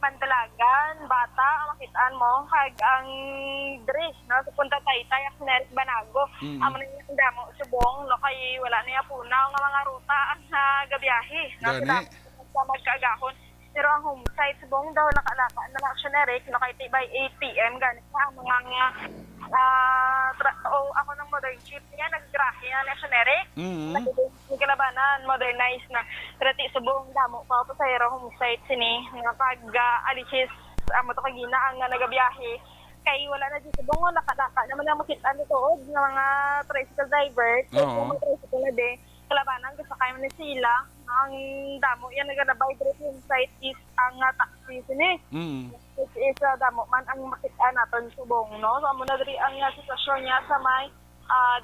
Pantalagan, bata, makitaan mo. Kag ang dress, no? Sa Punta Taytay, Reactionary, Banago. Amo na yung damo, subong, no? Kay wala niya punaw nga mga ruta ang gabiyahe. Gani. Sa magkaagahon. Pero ang home site subong daw nakalaka na Reactionary no kay by 8 PM ganit na ang mga ako ng modern jeep niya naggrahe na Reactionary. Yung kalabanan modernized na pero subong damo pa sa home site sini nga pag Alihis amo to kagina ang nagabiyahe kay wala na dito subong nakalaka naman ang makita nito ng mga tricycle driver mga tricycle na de kalabanan kasi kaya man sila ang damo yan nagalabay dito yung site is ang taxi sini which is damo man ang makita natin subong no so amo na diri ang sitwasyon niya sa may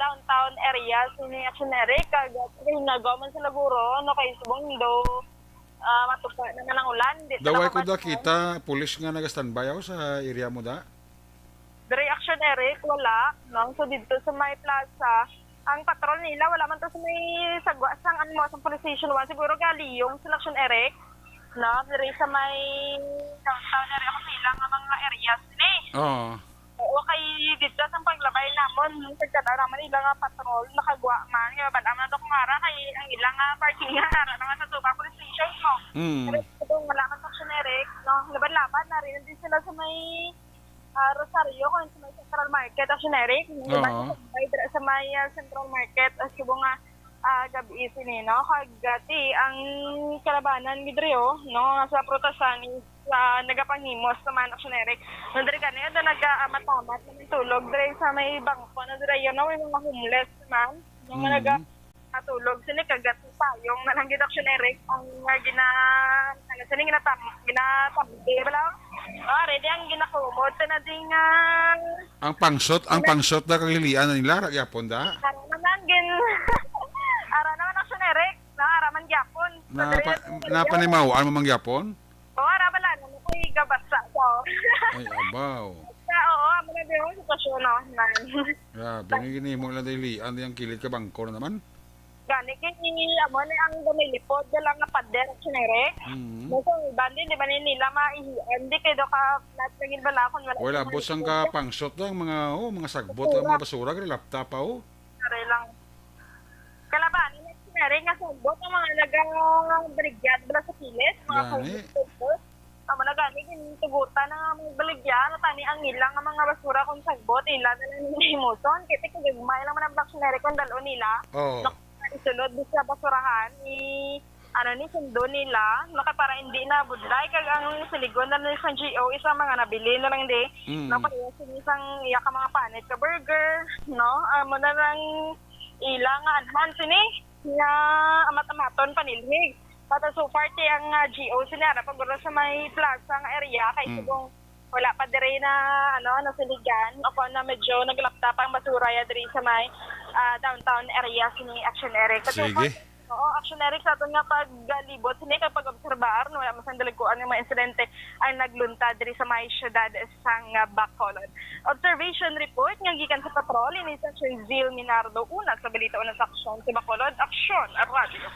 downtown area sini Action Eric kag hinagaw man sa Laguro no kay subong do matupa naman ang ulan dito Daway ko da kita pulis nga naga-standby ako sa area mo da diri Action Eric wala no so dito sa may plaza ang patrol nila, wala man to sa may sagwa sang ano sa police station 1. Siguro galiyong sa Action Eric. No? Diri sa may downtown area kasi ilang mga areas ni. Oo. Oo, kay dito sa paglabay namon, pagkata naman ilang patrol, nakagwa man. Kaya ba naman ito kung ara, kay ang ilang parking nga, ara naman sa tuba police station mo. Pero kung wala man sa Action Eric, no? Laban-laban na rin din sila sa may Rosario kung sa may Central Market Action Eric sa may Central Market subo nga gabi sini no kagati ang kalabanan midrio no sa protasan is nagapanghimos sa man Action Eric no diri kanina da nagamamat ng tulog diri sa may bangko no diri no may mga homeless man yung natulog sila kagati pa yung nalanggit Action Eric ang ginatabdi bala ready ang ginakumot na ding ang pangsot na kahilian na nila ragyapon da ara naman Action Eric na araman gyapon napanimaw mo mangyapon ara bala no koy gabasa so ay abaw oo amo na yung sitwasyon no grabe ni ginimo lang dilian yang kilid ka bangko na naman gani kay amo na ang dumilipod dala nga pader Action Eric so bandi di ba nila hindi kay do ka naging bala kon wala bos ang ka pangsot lang mga sagbot ang mga basura kay laptop pa Aray lang kalaban ni Action Eric nga sagbot ang mga nagang brigyad bala sa kilis mga amo tugutan na mga baligyan, tani ang ilang nga mga basura kung sagbot, ila na lang nila himuson. Kaya kagagmay lang man ang vaccinary kung dalo nila. Oo. Isunod di sa basurahan, ni sundo nila, para hindi na budlay, kag ang siligon na nila sa GO, isang mga nabili na lang di, napayasin isang iyak ka mga panit ka burger, no? Mo na lang ilang advance ni, nga amat-amaton panilhig. Pata so far ti ang GO sinara pag sa may plaza nga area kay subong wala pa dire na siligan ako na medyo naglapta pa ang basura ya dire sa may downtown area sini Action Eric. Sige. Oo, Action Eric sa aton nga paglibot sini kapag obserbar no wala masandalig ko ang mga insidente ay naglunta dire sa may syudad sang Bacolod. Observation report nga gikan sa patrol ni Section Zil Minardo una sa balita una sa aksyon sa Bacolod, Aksyon at Radio.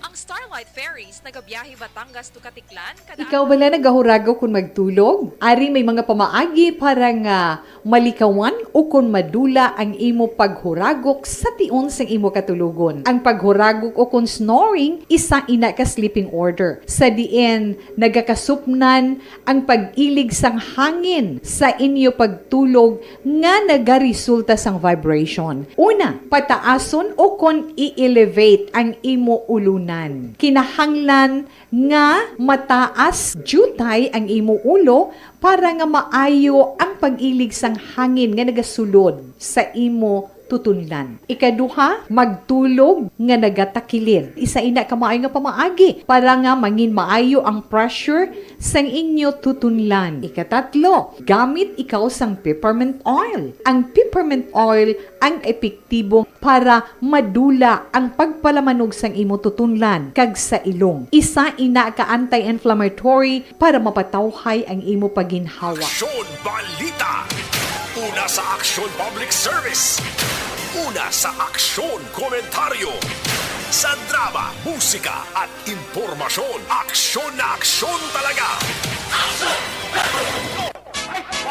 Ang Starlight Ferries nagabiyahe Batangas to Katiklan. Ikaw bala nagahurago kung magtulog? Ari may mga pamaagi para nga malikawan o kung madula ang imo paghuragok sa tion sang imo katulugon. Ang paghuragok o kung snoring, isa ina ka sleeping order. Sa diin, nagakasupnan ang pag-ilig sang hangin sa inyo pagtulog nga nagaresulta sang vibration. Una, pataason o kung i-elevate ang imo ulunan. Kinahanglan nga mataas jutay ang imo ulo para nga maayo ang pag-ilig sang hangin nga nagasulod sa imo tutunlan. Ikaduha, magtulog nga nagatakilid. Isa ina ka maayo nga pamaagi para nga mangin maayo ang pressure sang inyo tutunlan. Ikatatlo, gamit ikaw sang peppermint oil. Ang peppermint oil ang epektibo para madula ang pagpalamanog sang imo tutunlan kag sa ilong. Isa ina ka anti-inflammatory para mapatawhay ang imo paginhawa. Aksyon Balita. Una sa Aksyon Public Service. Una sa Aksyon Komentaryo. Sa drama, musika at impormasyon. Aksyon na aksyon talaga.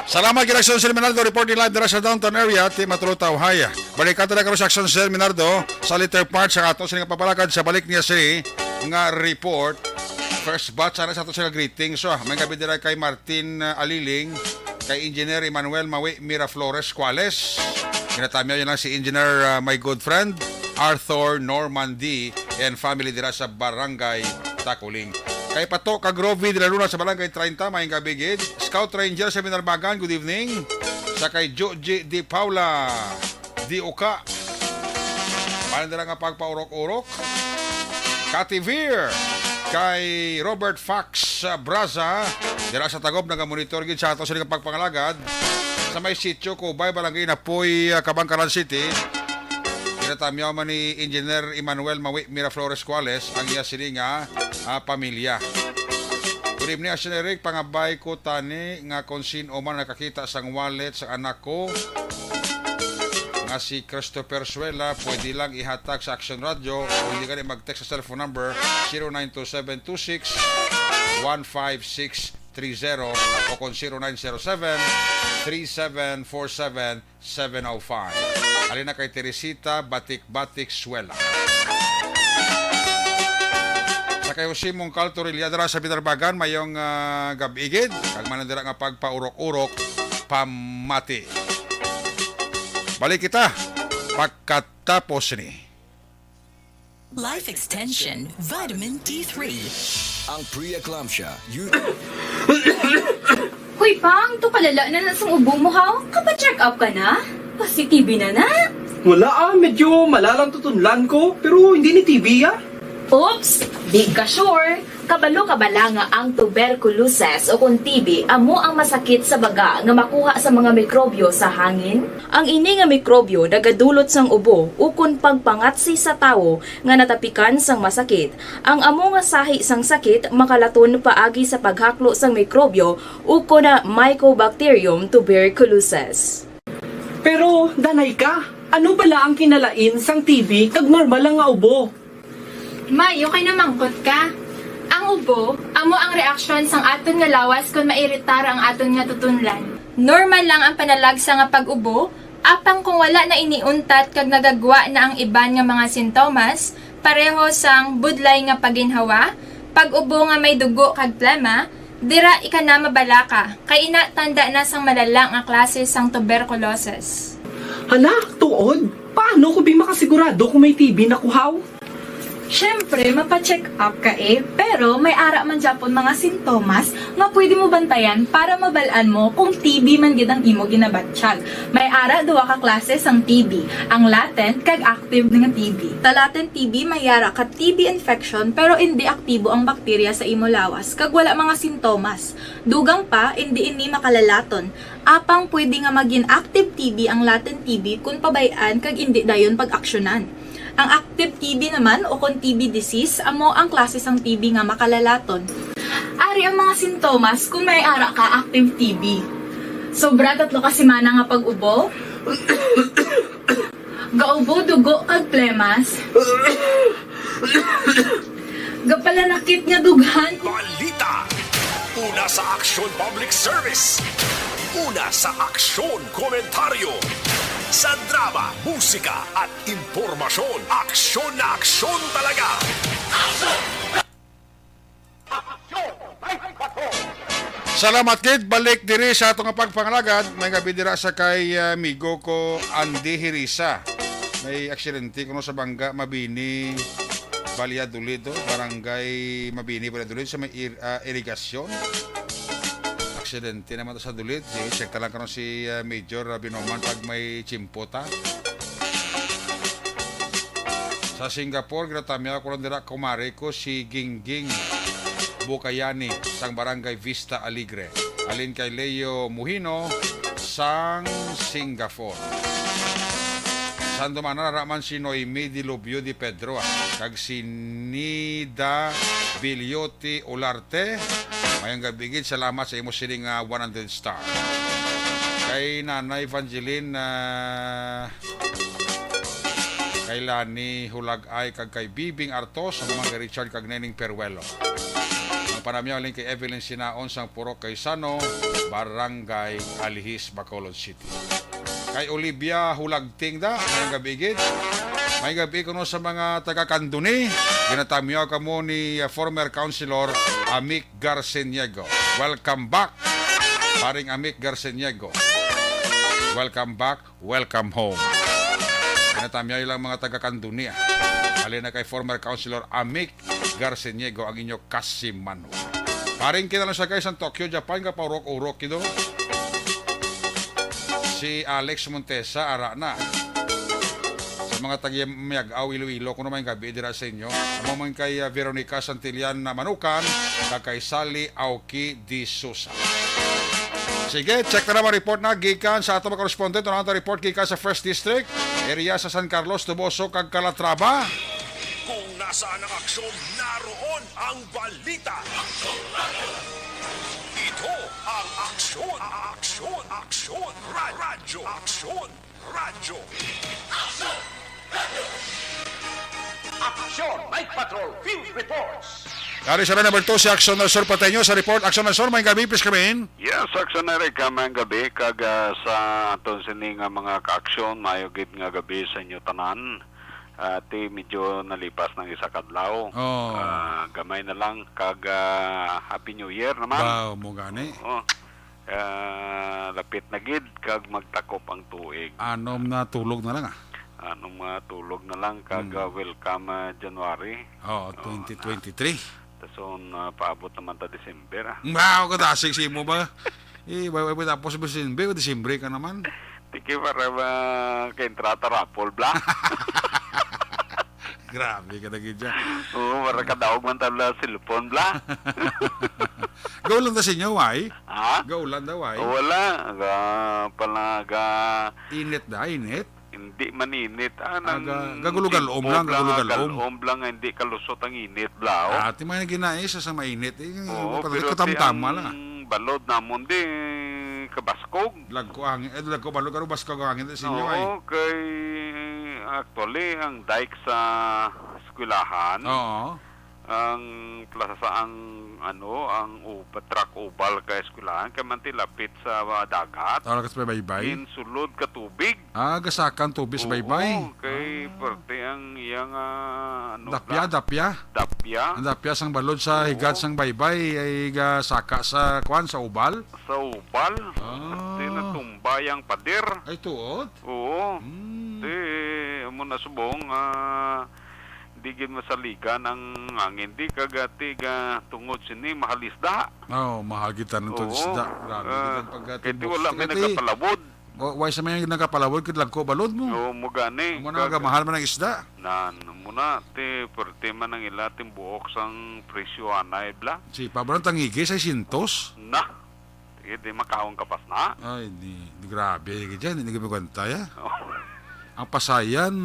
Salamat kay Aksyon Sir Minardo, reporting live dira sa downtown area, Team Matruta, Ohio. Balikan talaga ro sa Aksyon Sir Minardo sa later part sa ato sa papalakad sa balik niya siri nga report. First batch sana sa ato sila greetings. So, may gabi dira kay Martin Aliling, kay Engineer Emmanuel Mawi Miraflores Cuales. Kinatamyo yun lang si Engineer, my good friend, Arthur Norman D. and family dira sa Barangay Takuling. Kay Pato Kagrovi dira Luna sa Barangay 30, may gabigid. Scout Ranger sa Binarbagan, good evening. Sa kay Joji Di Paula Di Uka. Paano dira nga pagpaurok-urok? Kativir kay Robert Fox Braza dira sa Tagob nagamonitor gid sa ato sa pagpangalagad sa may sitio ko bay Barangay Napoy, Kabangkalan City. Kinatamyaw man ni Engineer Emmanuel Mawi Miraflores Cuales ang iya sini nga pamilya. Good evening, Action Eric, pangabay ko tani nga kung sino man nakakita sang wallet sa anak ko nga si Christopher Suela, pwede lang ihatag sa Action Radio o hindi ka rin mag-text sa cellphone number 092726-15630 o kung 0907-3747-705. Alin na kay Teresita Batik-Batik Suela. Sa kay Jose Mongcal Torilla dara sa Binarbagan mayong gabigid kag manandira nga pagpaurok-urok pamati. Balik kita pagkatapos ni Life Extension Vitamin D3. Ang preeclampsia, Hoy, Pang, to palala na lang sa ubo mo, ha? Kapa-check up ka na? Kasi TB na. Wala medyo malalang tutunlan ko, pero hindi ni TB Oops! Big ka sure! Kabalo-kabala nga ang tuberculosis o kung TB amo ang masakit sa baga nga makuha sa mga mikrobyo sa hangin. Ang ini nga mikrobyo nagadulot sang ubo ukon pagpangatsi sa tawo nga natapikan sang masakit. Ang amo nga sahi sang sakit makalaton paagi sa paghaklo sang mikrobyo ukon na Mycobacterium tuberculosis. Pero, danay ka, ano bala ang kinalain sang TB kag normal lang nga ubo? May, okay na mangkot ka. Ang ubo, amo ang reaksyon sang aton nga lawas kung mairitar ang aton nga tutunlan. Normal lang ang panalagsa nga pag-ubo, apang kung wala na iniuntat kag nagagwa na ang iban nga mga sintomas, pareho sang budlay nga paginhawa, Pag ubo nga may dugo kag plema, dira ika na mabalaka, kay ina tanda na sang malalang ang klase sang tuberculosis. Hala, tuod. Paano ko bi makasigurado kung may TB na kuhaw? Siyempre, mapacheck up ka pero may ara man Japon mga sintomas nga pwede mo bantayan para mabalaan mo kung TB man gid ang imo ginabatsyag. May ara duwa ka klase sang TB, ang latent kag active nga TB. Ta latent TB may ara ka TB infection pero hindi aktibo ang bakterya sa imo lawas kag wala mga sintomas. Dugang pa hindi ini makalalaton. Apang pwede nga maging active TB ang latent TB kung pabayaan kag hindi dayon pag-aksyonan. Ang active TB naman o kung TB disease, amo ang klase sang TB nga makalalaton. Ari ang mga sintomas kung may ara ka active TB. Sobra 3 ka semana nga pag-ubo, gaubo, dugo, kag plemas, gapalanakit nga dughan. Balita! Una sa Aksyon Public Service. Una sa Aksyon Komentaryo. Sa drama, musika at impormasyon, aksyon na aksyon talaga! Salamat kid, balik diri sa atong pagpangalagad. May gabi dira sa kay amigo ko Andy Hirisa. May aksidente kuno sa Bangga, Mabini, Valladolid, barangay Mabini, Valladolid sa may irigasyon. Aksidente naman to sa Dulid. Check lang karon si Major Binoman pag may chimpota. Sa Singapore, ginatamya ko lang dira kumare ko si Gingging Bukayani sang barangay Vista Alegre. Alin kay Leo Muhino sang Singapore. Sando man naraman si Noemi Dilubio di Pedro kag si Nida Bilyoti Olarte. Mayang gabigid, salamat sa imo sining 100 star. Kay Nanay Evangeline kay Lani Hulagay kag kay Bibing Artos sa mga Richard kag Nening Peruelo. Ang panamyaw kay Evelyn Sinaon sang Purok kay Sano, Barangay Alihis, Bacolod City. Kay Olivia Hulagting da, mayang gabigid. May gabi kuno sa mga taga-Kanduni. Ginatamyaw ka mo ni former councilor Amic Garceniego. Welcome back, paring Amic Garceniego. Welcome back, welcome home. Ginatamyaw lang mga taga-Kanduni. Alin na kay former councilor Amic Garceniego ang inyo kasimano. Paring kita lang sa guys ang Tokyo, Japan, kapaurok-urok ito. Si Alex Montesa, ara na. Mga taga-Miagaw, Iloilo, kung naman gabi dira sa inyo. Amo man kay Veronica Santillan na Manukan, kay Sally Auki Di Sousa. Sige, check na naman report na gikan sa atong correspondent. Ano ang report gikan sa 1st District, area sa San Carlos, Tuboso, kag Calatrava. Kung nasaan ang aksyon, naroon ang balita. Ito ang aksyon, aksyon, aksyon, radyo, aksyon, radyo. Aksyon, Night Patrol, Field Reports. Dari sa number 2 si Action Nasor Pateño sa report. Action Nasor, may gabi, please come in. Yes, Action na rin kami gabi. Kag sa aton sining mga ka-aksyon, mayugid nga gabi sa inyo tanan. Medyo nalipas ng isa kadlaw. Gamay na lang. Kag Happy New Year naman. Wow, mo gani. Lapit na gid kag magtakop ang tuig. Anom na tulog na lang Anong tulog na lang kag welcome January. 2023. Tason paabot naman ta December. Wow, kadasig si mo ba? Way tapos ba December ka naman? Tiki para kentrata rapol bla. Grabe ka na gidya. Oo, para kadaog man tala cellphone bla. Gaulan na sa inyo, ay? Ha? Gaulan daw, ay? Wala. Palaga... Init da, init? Hindi maninit. Gagulugalom lang, gagulugalom lang, hindi kalusot ang init bla. Ati may ginais sa mainit. Oo, pero katamtama lang. Balod namon di kabaskog. Lagko balod karo baskog ang hangin sa inyo, ay? Oo, kay... Actually, ang dike sa eskwelahan. Oo. Ang plaza ang track ubal ka eskwelahan kay man tilapit sa dagat. Tawag ka sa baybay. Insulod ka tubig. Gasakan tubig sa baybay. Oo, kay parte ang iyang dapya. dapya. Ang dapya sang balod sa higad sang baybay ay saka sa kwan sa ubal. Sa ubal. Di natumbayang pader. Ay tuod? Oo. Di mo nasubong di gid masaligan ang hangin di kagati tungod sini mahalista. Mahagitan ng isda. Grabe gitan pagati. Kaya wala may nagapalabod. Why sa may nagapalabod kid lagko balod mo? Oo, mo gani. Mo na mahal man ang isda. Muna ti perti man ang ila tim buok sang presyo anay bla. Si Pablo tangigi sa 600. Na. Di makahong kapas na. Ay, di grabe gid hindi ko kwenta ya. Ang pasayan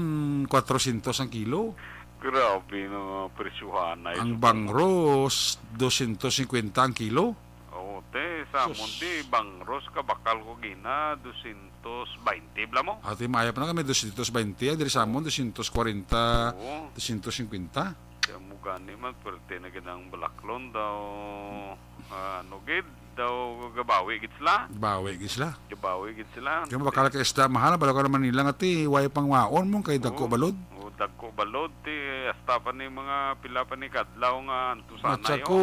400 ang kilo. Grabe no presyuhan na. Ang bangros 250 ang kilo. Oo, te sa mundi bangros ka bakal ko gina 220 bla mo. Ati maya pa na kami 220 diri sa amon 240, 250. Kaya mo gani man perte na ginang balaklon daw gid daw gabawi gid sila. Bawi gid sila. Gabawi gid sila. Kaya bakal ka isda mahal balo ka naman nila ngati way pang maon mo kay dagko balod. Dagko balod ti hasta pa ni mga pila pa ni kadlaw nga antusan na At ko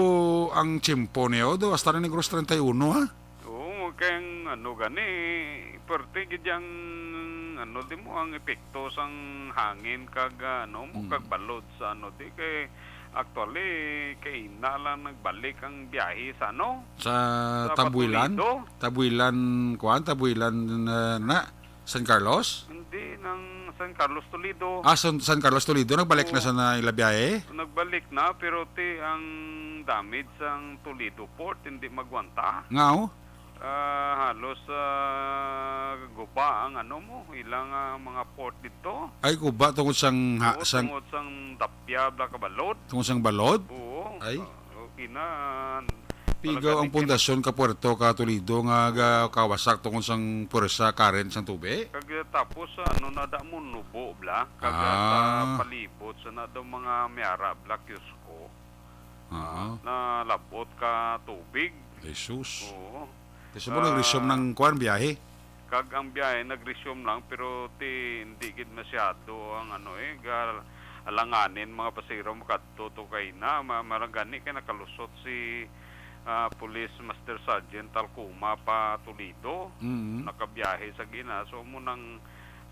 ang chimpo niyo do hasta ni Negros 31 ha. Oo, kayang gani perte gid yang di mo ang epekto sang hangin kag mo kag balod sa di kay actually kay lang nagbalik ang biyahe sa sa Tabuilan. Tabuilan na San Carlos? Hindi ng San Carlos Toledo. San Carlos Toledo nagbalik na sa ilabiyahe? Nagbalik na pero ang damage sang Toledo Port hindi magwanta. Ngao? Halos guba ang ilang mga port dito. Ay guba tungod sang tungod sang dapya bla ka balod. Tungod sang balod? Oo. Ay. Okay na. Pigaw ang pundasyon ka Puerto ka Toledo nga kawasak tungod sang pursa current sang tubig. Kag tapos nada mo nubo bla kag sa palibot sa nado mga miara bla kiusko. Na labot ka tubig. Jesus. Oo. Kasi mo nag-resume ng kuan biyahe. Kag ang biyahe nag-resume lang pero hindi gid masyado ang alanganin mga pasahero makadto to kay na maragani kay nakalusot si Police Master Sergeant Talcuma pa Toledo. Nakabiyahe sa gina so mo nang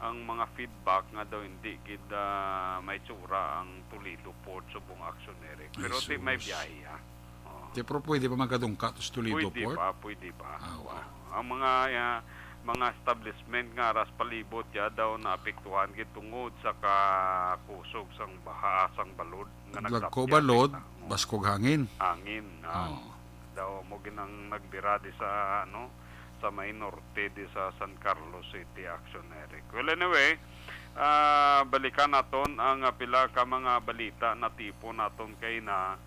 ang mga feedback nga daw hindi gid may tsura ang Toledo Port subong action Eric pero may biyahe Pero pwede pa magkadungka sa Toledo Port? Pwede pa. Ang mga establishment nga aras palibot daw naapektuhan gid tungod sa kakusog sang baha sang balod nga nagdagko balod baskog hangin. Daw mo ginang nagbira di sa sa may norte di sa San Carlos City Action Eric. Well anyway, balikan naton ang pila ka mga balita na tipo naton kay na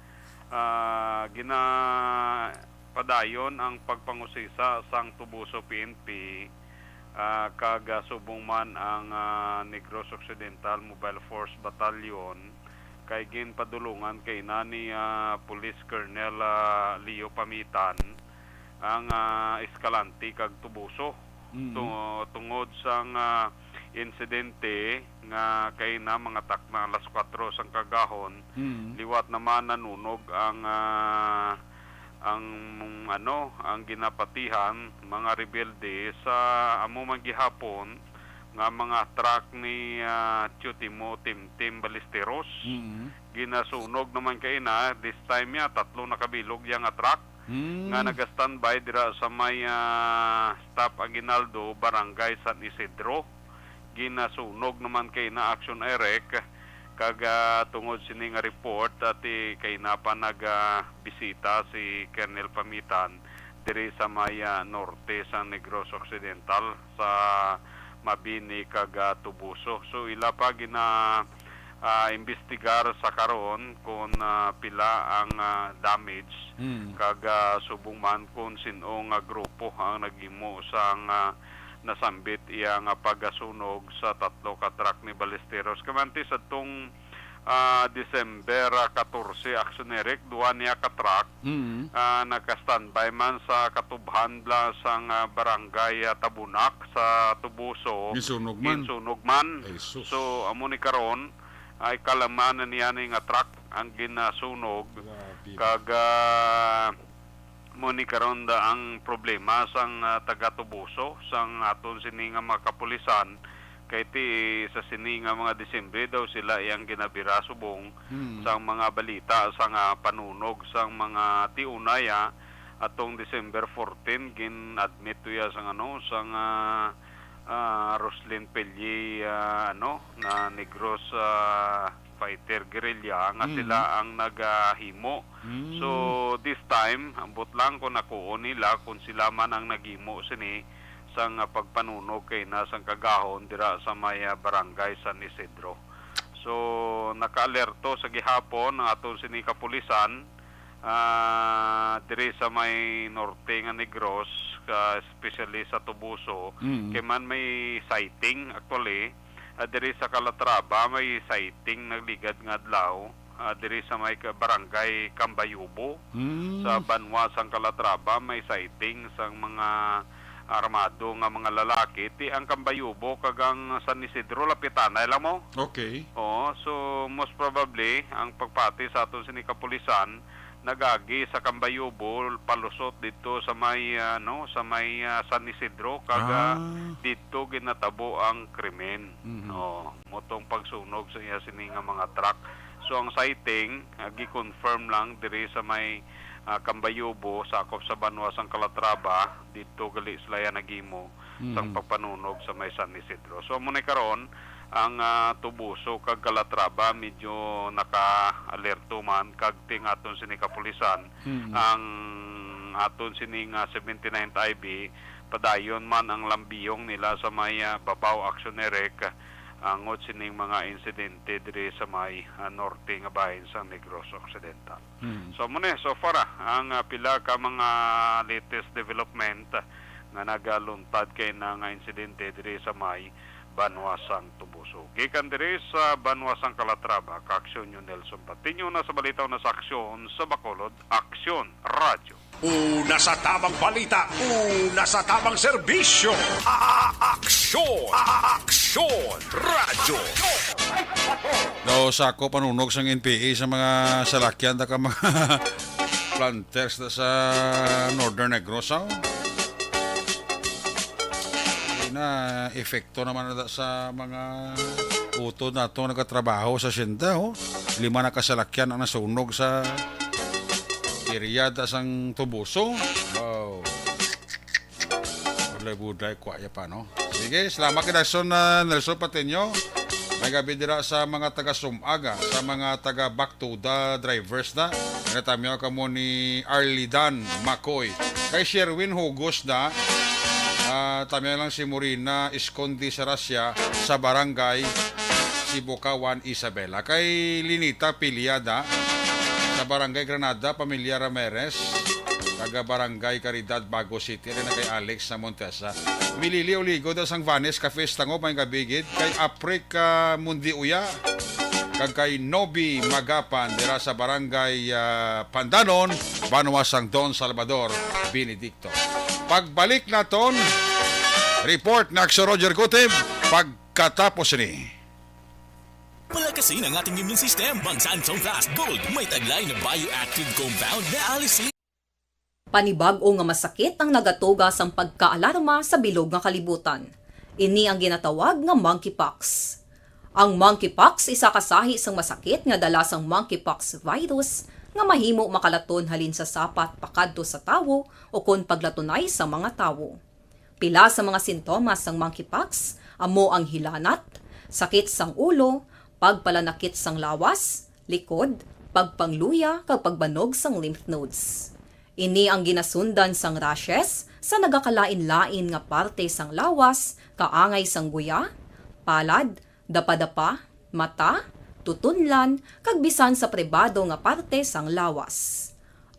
padayon ang pagpangusisa sang Tubuso PNP kag subong man ang Negros Occidental Mobile Force Battalion kay ginpadulungan kay ni Police Colonel Leo Pamitan ang Escalante kag Tubuso tungod sang insidente nga kay na mga takna alas 4 sang kagahon liwat naman nanunog ang ginapatihan mga rebelde sa amo man gihapon nga mga truck ni Chutimo Timtim Ballesteros ginasunog naman kay na this time tatlo nakabilog yang truck nga naga-standby dira sa may Stop Aguinaldo Barangay San Isidro. Ginasunog naman kay na Action Eric kag tungod sini nga report ati kay na pa nagbisita si Colonel Pamitan diri sa may norte sa Negros Occidental sa Mabini kag Tubuso. So ila pa imbestigar sa karon kung pila ang damage kag subong man kung sino nga grupo ang naghimo sang nasambit iya nga pagasunog sa tatlo ka truck ni Ballesteros. Kamanti sa tong December 14 Action Eric, duwa niya ka truck naka-standby man sa katubhan bla sang barangay Tabunak sa Tubuso. Ginsunog man. So amo ni karon ay kalaman niya ni nga truck ang ginasunog kag muni karon da ang problema sang taga-Tubuso sang aton sini nga mga kapulisan kay ti sa sini nga mga Disyembre daw sila iyang ginabira subong sang mga balita sang panunog sang mga tiunaya atong December 14 gin-admit tuya sang sang Roslyn Pelli na Negros fighter guerrilla nga sila ang naghimo. So this time ambot lang ko nakuon nila kung sila man ang naghimo sini sang pagpanunog kay nasang kagahon dira sa may barangay San Isidro. So naka-alerto sa gihapon ang aton sini kapulisan diri sa may norte nga Negros, especially sa Tubuso, kay man may sighting actually. Diri sa Calatrava may sighting nagligad nga adlaw diri sa may barangay Cambayubo sa Banwa sang Calatrava may sighting sang mga armado nga mga lalaki ti ang Cambayubo kagang San Isidro lapitan alam mo. Okay. So most probably ang pagpati sa aton sini kapulisan nagagi sa Cambayubo palusot dito sa may San Isidro kaga dito ginatabo ang krimen. Motong pagsunog sa iya sini nga mga truck. So ang sighting gi-confirm lang diri sa may Cambayubo sakop sa Banwa sang Calatrava dito gali sila nagimo sang pagpanunog sa may San Isidro. So mo karon ang Tubuso kag Calatrava medyo naka-alerto man kag ting aton sini kapulisan ang aton sini nga 79th IB padayon man ang lambiyong nila sa may Babaw Action Erek angot sining mga insidente diri sa may norte nga bahin sa Negros Occidental. So muna so far ang pila ka mga latest development nga nagaluntad kay na nga insidente diri sa may Banwa sang Tubuso. Gikan diri sa Banwa sang Calatrava, ka-aksyon nyo Nelson Patinyo na sa balitaw na sa aksyon sa Bacolod, Aksyon Radio. Una sa tamang balita, una sa tamang serbisyo. Aksyon! Aksyon Radio! Daw sako panunog sang NPA sa mga salakyan da ka mga planters da sa Northern Negros. Na epekto naman na sa mga utod na ito nagkatrabaho sa Sinda. 5 na kasalakyan ang nasunog sa area sang Tubuso. Wow. Budlay-budlay kwaya pa, no? Sige, salamat kay Nelson Patinyo. May gabi dira sa mga taga-Sumaga, sa mga taga-back to the drivers na. Natamyo ka mo ni Arlidan Makoy. Kay Sherwin Hugos na. Tamya lang si Morina Escondi Sarasya sa barangay Sibukawan, Isabela. Kay Linita Piliada sa barangay Granada, Pamilya Ramirez, taga barangay Caridad, Bago City, rin na kay Alex na Montesa. Milili Oligo da sang Vanes Cafe Stango, may kabigid, kay Aprika Mundi Uya, kag kay Nobi Magapan, dira sa barangay Pandanon, Banwa sang Don Salvador, Benedicto. Pagbalik naton, report na Aksyon Roger Gutib, pagkatapos ni. Palakasin ang ating immune system. Bangsan Tonfast Gold. May taglay na bioactive compound na alisin. Panibag-o nga masakit ang nagatuga sang pagkaalarma sa bilog nga kalibutan. Ini ang ginatawag nga monkeypox. Ang monkeypox isa kasahi sang masakit nga dala sang monkeypox virus nga mahimo makalaton halin sa sapat pakadto sa tawo o kon paglatunay sa mga tawo. Pila sa mga sintomas sang monkeypox amo ang hilanat, sakit sang ulo, pagpalanakit sang lawas, likod, pagpangluya kag pagbanog sang lymph nodes. Ini ang ginasundan sang rashes sa nagakalain-lain nga parte sang lawas, kaangay sang guya, palad, dapa-dapa, mata, tutunlan, kag bisan sa pribado nga parte sang lawas.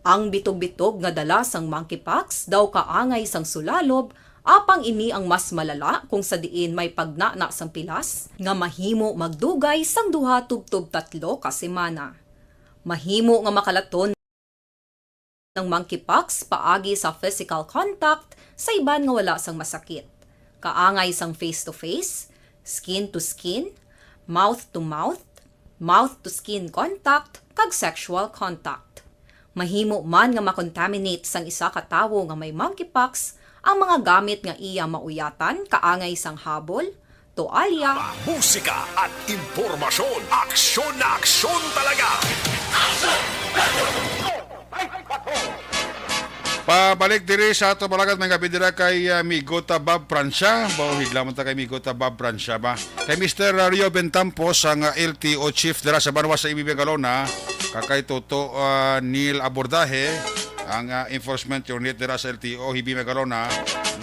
Ang bitog-bitog nga dala sang monkeypox daw kaangay sang sulalob, apang ini ang mas malala kung sa diin may pagnana sang pilas nga mahimo magdugay sang 2 tubtob 3 ka semana. Mahimo nga makalaton ng monkeypox paagi sa physical contact sa iban nga wala sang masakit. Kaangay sang face-to-face, skin-to-skin, mouth-to-mouth, mouth-to-skin contact, kag sexual contact. Mahimo man nga makontaminate sang isa ka tawo nga may monkeypox ang mga gamit nga iya mauyatan kaangay sang habol, toalya, Musika at impormasyon. Aksyon na aksyon talaga. Pabalik diri sa ato balagat mga gabi dira kay Migota Bob Francia. Higla man ta kay Migota Bob Francia ba. Kay Mr. Rio Bentampos ang LTO chief dira sa Banwa sa Ibibig Galona. Kakay Toto Neil Abordahe ang enforcement unit dira sa LTO Hibi Megalona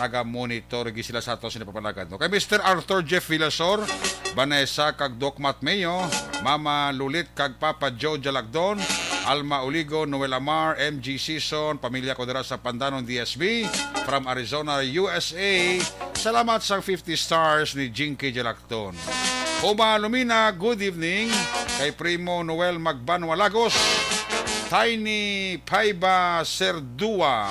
naga-monitor gi sila sa ato sinapapalagad. Kay Mr. Arthur Jeff Villasor, Vanessa kag Doc Matmeo, Mama Lulit kag Papa Joe Jalagdon, Alma Oligo, Noel Amar, MG Season, pamilya ko dira sa Pandanon DSB, from Arizona, USA. Salamat sa 50 stars ni Jinky Jalagdon. Oma Lumina, good evening. Kay Primo Noel Magbanwa Lagos, Tiny Paiba Serdua,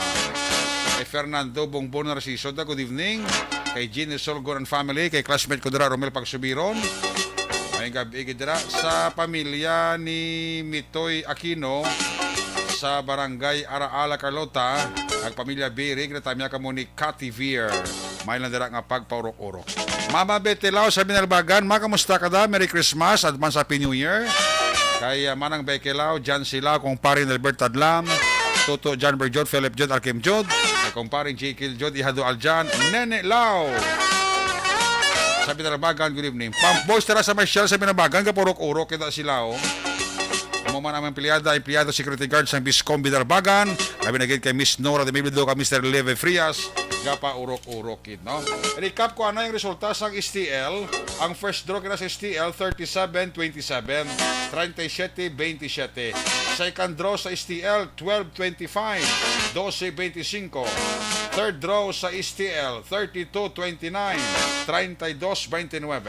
kay Fernando Bongbon Narciso, good evening. Kay Gene Solgor and family, kay classmate ko dira Romel Pagsubiron. May gabi dira sa pamilya ni Mitoy Aquino sa barangay Araala Carlota, ang pamilya Birig na tamya kamo ni Cathy Veer. May lang dira nga pagpaurok-urok. Mama Betelao sa Binalbagan, makamusta ka da? Merry Christmas, advance Happy New Year. Kay Manang Bekelao, Jan Sila, kung parin Albert Tadlam, Toto John Berjod, Philip Jod, Arkim Jod, kung parin Jekyll Jod, Ihado Aljan, Nene Lao. Sa Binalbagan, good evening. Pump Boys, tara sa Marshall sa Binalbagan, kapurok-urok kita sila, oh. Umuman ang empleyado security guard sa Biscom Binalbagan, labi na kay Miss Nora de Miblido, ka Mr. Leve Frias, gapa urok-urokid, no? Recap ko ano yung resulta sa STL. Ang first draw kina sa STL 37-27, 37-27. Second draw sa STL 12-25, 12-25. Third draw sa STL 32-29, 32-29.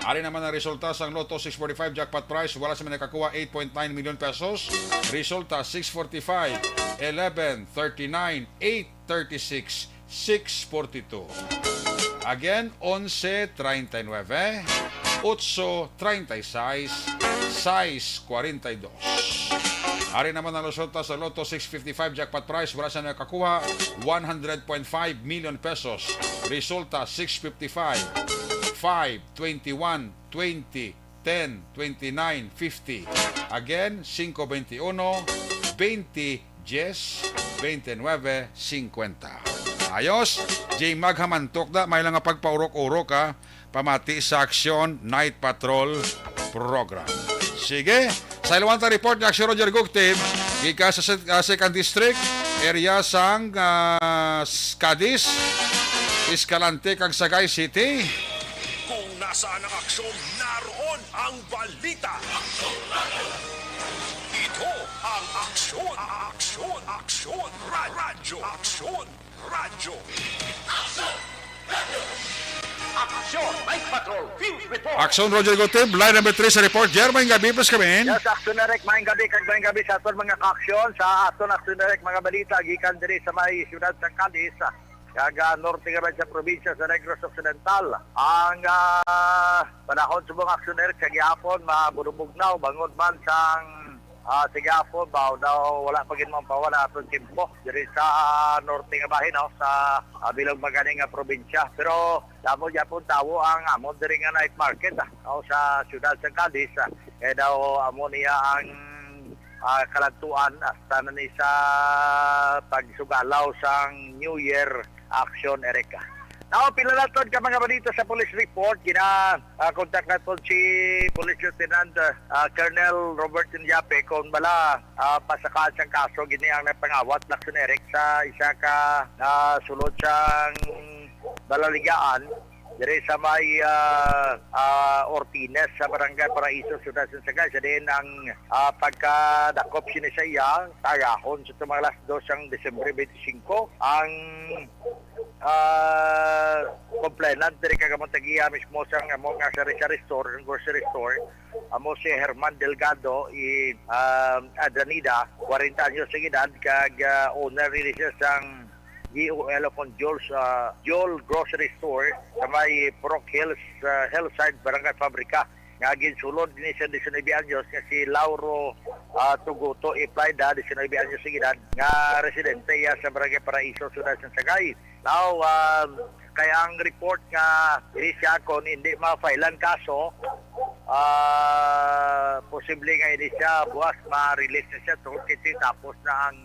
Ari naman ang resulta sa Lotto 645 jackpot prize, wala sa nakakuha 8.9 million pesos. Resulta 645, 11, 39, 836, 642. Again, 11, 39, 8, 36, 642. Ari naman ang resulta sa Lotto 655 jackpot prize, wala sa nakakuha 100.5 million pesos. Resulta 655, 5, 21, 20, 10, 29, 50. Again, 5, 21, 20, 10, 29, 50. Ayos, J. Maghamantok da, may lang nga pagpaurok-urok ha, pamati sa Aksyon Night Patrol Program. Sige, sa Ilawanta Report ni Aksyon Roger Gugtib, ika sa 2nd District, area sang Cadiz, Escalante kag Sagay City. Kung nasaan ang aksyon, naroon ang balita. Ito ang aksyon, aksyon, aksyon, radyo, aksyon, radyo. Aksyon, Night Patrol, Field Report. Aksyon Roger Gutib, line number 3 sa report. Jermaine Gabi, plus kami. Yes, Aksyon Direct, maing gabi, kagbang gabi sa aton mga kaaksyon. Sa aton Aksyon Direct, mga balita, gikan diri sa may siyudad sa Cadiz, kaga norte nga sa probinsya sa Negros Occidental. Ang panahon sa mga Aksyon Direct, sa gihapon, mabulubugnaw, bangon man sang sa gihapon, daw wala pagin mong pawala atong timpo diri sa norte nga bahin, sa bilog maganing nga probinsya. Pero damo gyapon tawo ang amon diri nga night market sa siyudad sa Cadiz. Daw amo niya ang kalantuan hasta na ni sa pagsugalaw sang New Year action, Erika. Now, pilalatod ka mga balita sa police report. Kontak natin si Police Lieutenant Colonel Robert Nyape kung bala pasakaan siyang kaso gini ang napangawat Lakson Eric sa isa ka sulod siyang balaligaan diri sa may Ortines sa Barangay Paraiso, Ciudad Sagay. Sa din ang pagkadakop siya sa iya tagahon sa mga alas 2 ang Desembre 25 ang complainant diri kagamontagiya mismo sang among sari-sari store, grocery store, amo si Herman Delgado Adanida, 40 anyos sa edad, kag owner rin siya sang GOL on Joel Grocery Store sa may Purok Hills, Hillside, Barangay Fabrika. nga ginsulod ni sa 19 anyos nga si Lauro Tuguto Iplaida, 19 anyos sa edad, nga residente iya sa Barangay Paraiso, Ciudad ng Sagay. Now, kaya ang report nga siya kung hindi ma-filean kaso, posible nga hindi siya buwas ma-release na siya tungkol kasi tapos na ang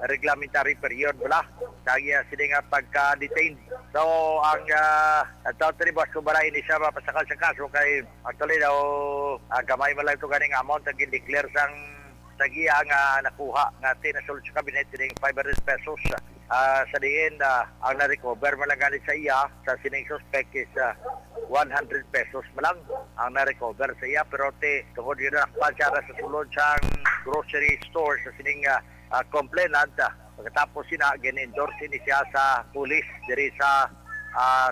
reglamentary period wala dahil sila nga pagka-detained. So ang totally buwas ko bara hindi siya mapasakal sa kaso kay actually daw gamay mo lang ito ganing amount ang declare sang tagiya nga nakuha nga tinasulod sa cabinet ng 500 pesos. Sa diin, ang na-recover malangani sa iya sa sining suspect is 100 pesos malang ang na-recover sa iya, pero tungkol yun nakpan siya sa sulod sa grocery store sa sining complainant. Pagkatapos sina gin-endorse ni siya sa pulis diri sa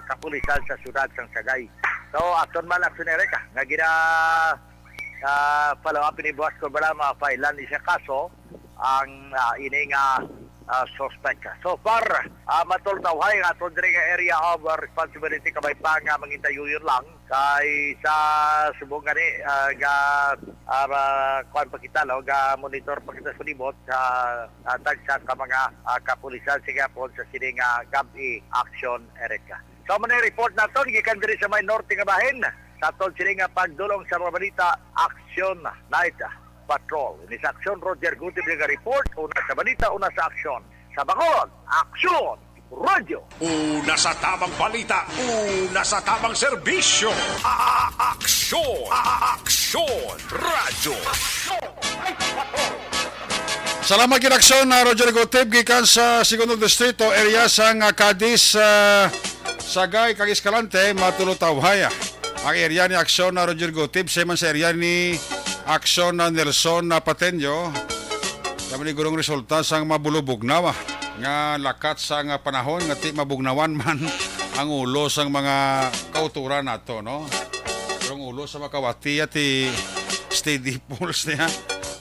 kapulisan sa siyudad ng Sagay. So aton man aksiyonere ka nga gina follow up ni Boss Corbala ma-filean ni siya kaso ang ining suspect. So far, matultawhay nga aton diri nga area of responsibility kabay pa nga mangintayuyon lang kay sa subong gani kuan pa kita ga monitor pa kita sa libot sa tagsa ka mga kapulisan sige po sa sining gabi action Erika. So man report naton gikan diri sa may norte nga bahin sa aton sining pagdulong sa mga balita Action Night Patrol. Ini sa Aksyon, Roger Gutib nga report. Una sa balita, una sa aksyon. Sa Bacolod, Aksyon, Radyo. Una sa tamang balita, una sa tamang serbisyo. Aksyon! Aksyon! Radyo! Salamat kinaksyon na Roger Gutib gikan sa Segundong Distrito area sang Cadiz, Sagay, kag Escalante, matulutawhay. Ang area ni Aksyon na Roger Gutib sa man sa area ni Aksyon na Nelson na Patenyo. Kami ni gurong resulta sang mabulubugnaw nga lakat sang panahon nga ti mabugnawan man ang ulo sang mga kauturan nato, no? Ang ulo sa makawati ti steady pulse niya.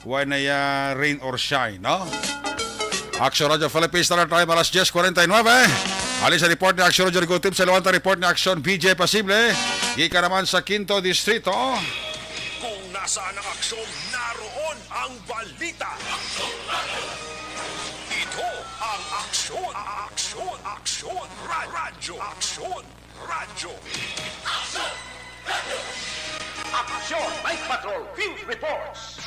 Why na ya rain or shine, no? Aksyon Radio Philippines Standard Time alas 10:49. Alis sa report ni Aksyon Roger Gutib sa luwanta report ni Aksyon BJ Pasible. Ika naman sa Quinto Distrito. Kung nasaan ang aksyon, naroon ang balita. Ito ang aksyon. Aksyon. Aksyon. Radyo. Aksyon. Radyo. Aksyon! Night Patrol Field Reports!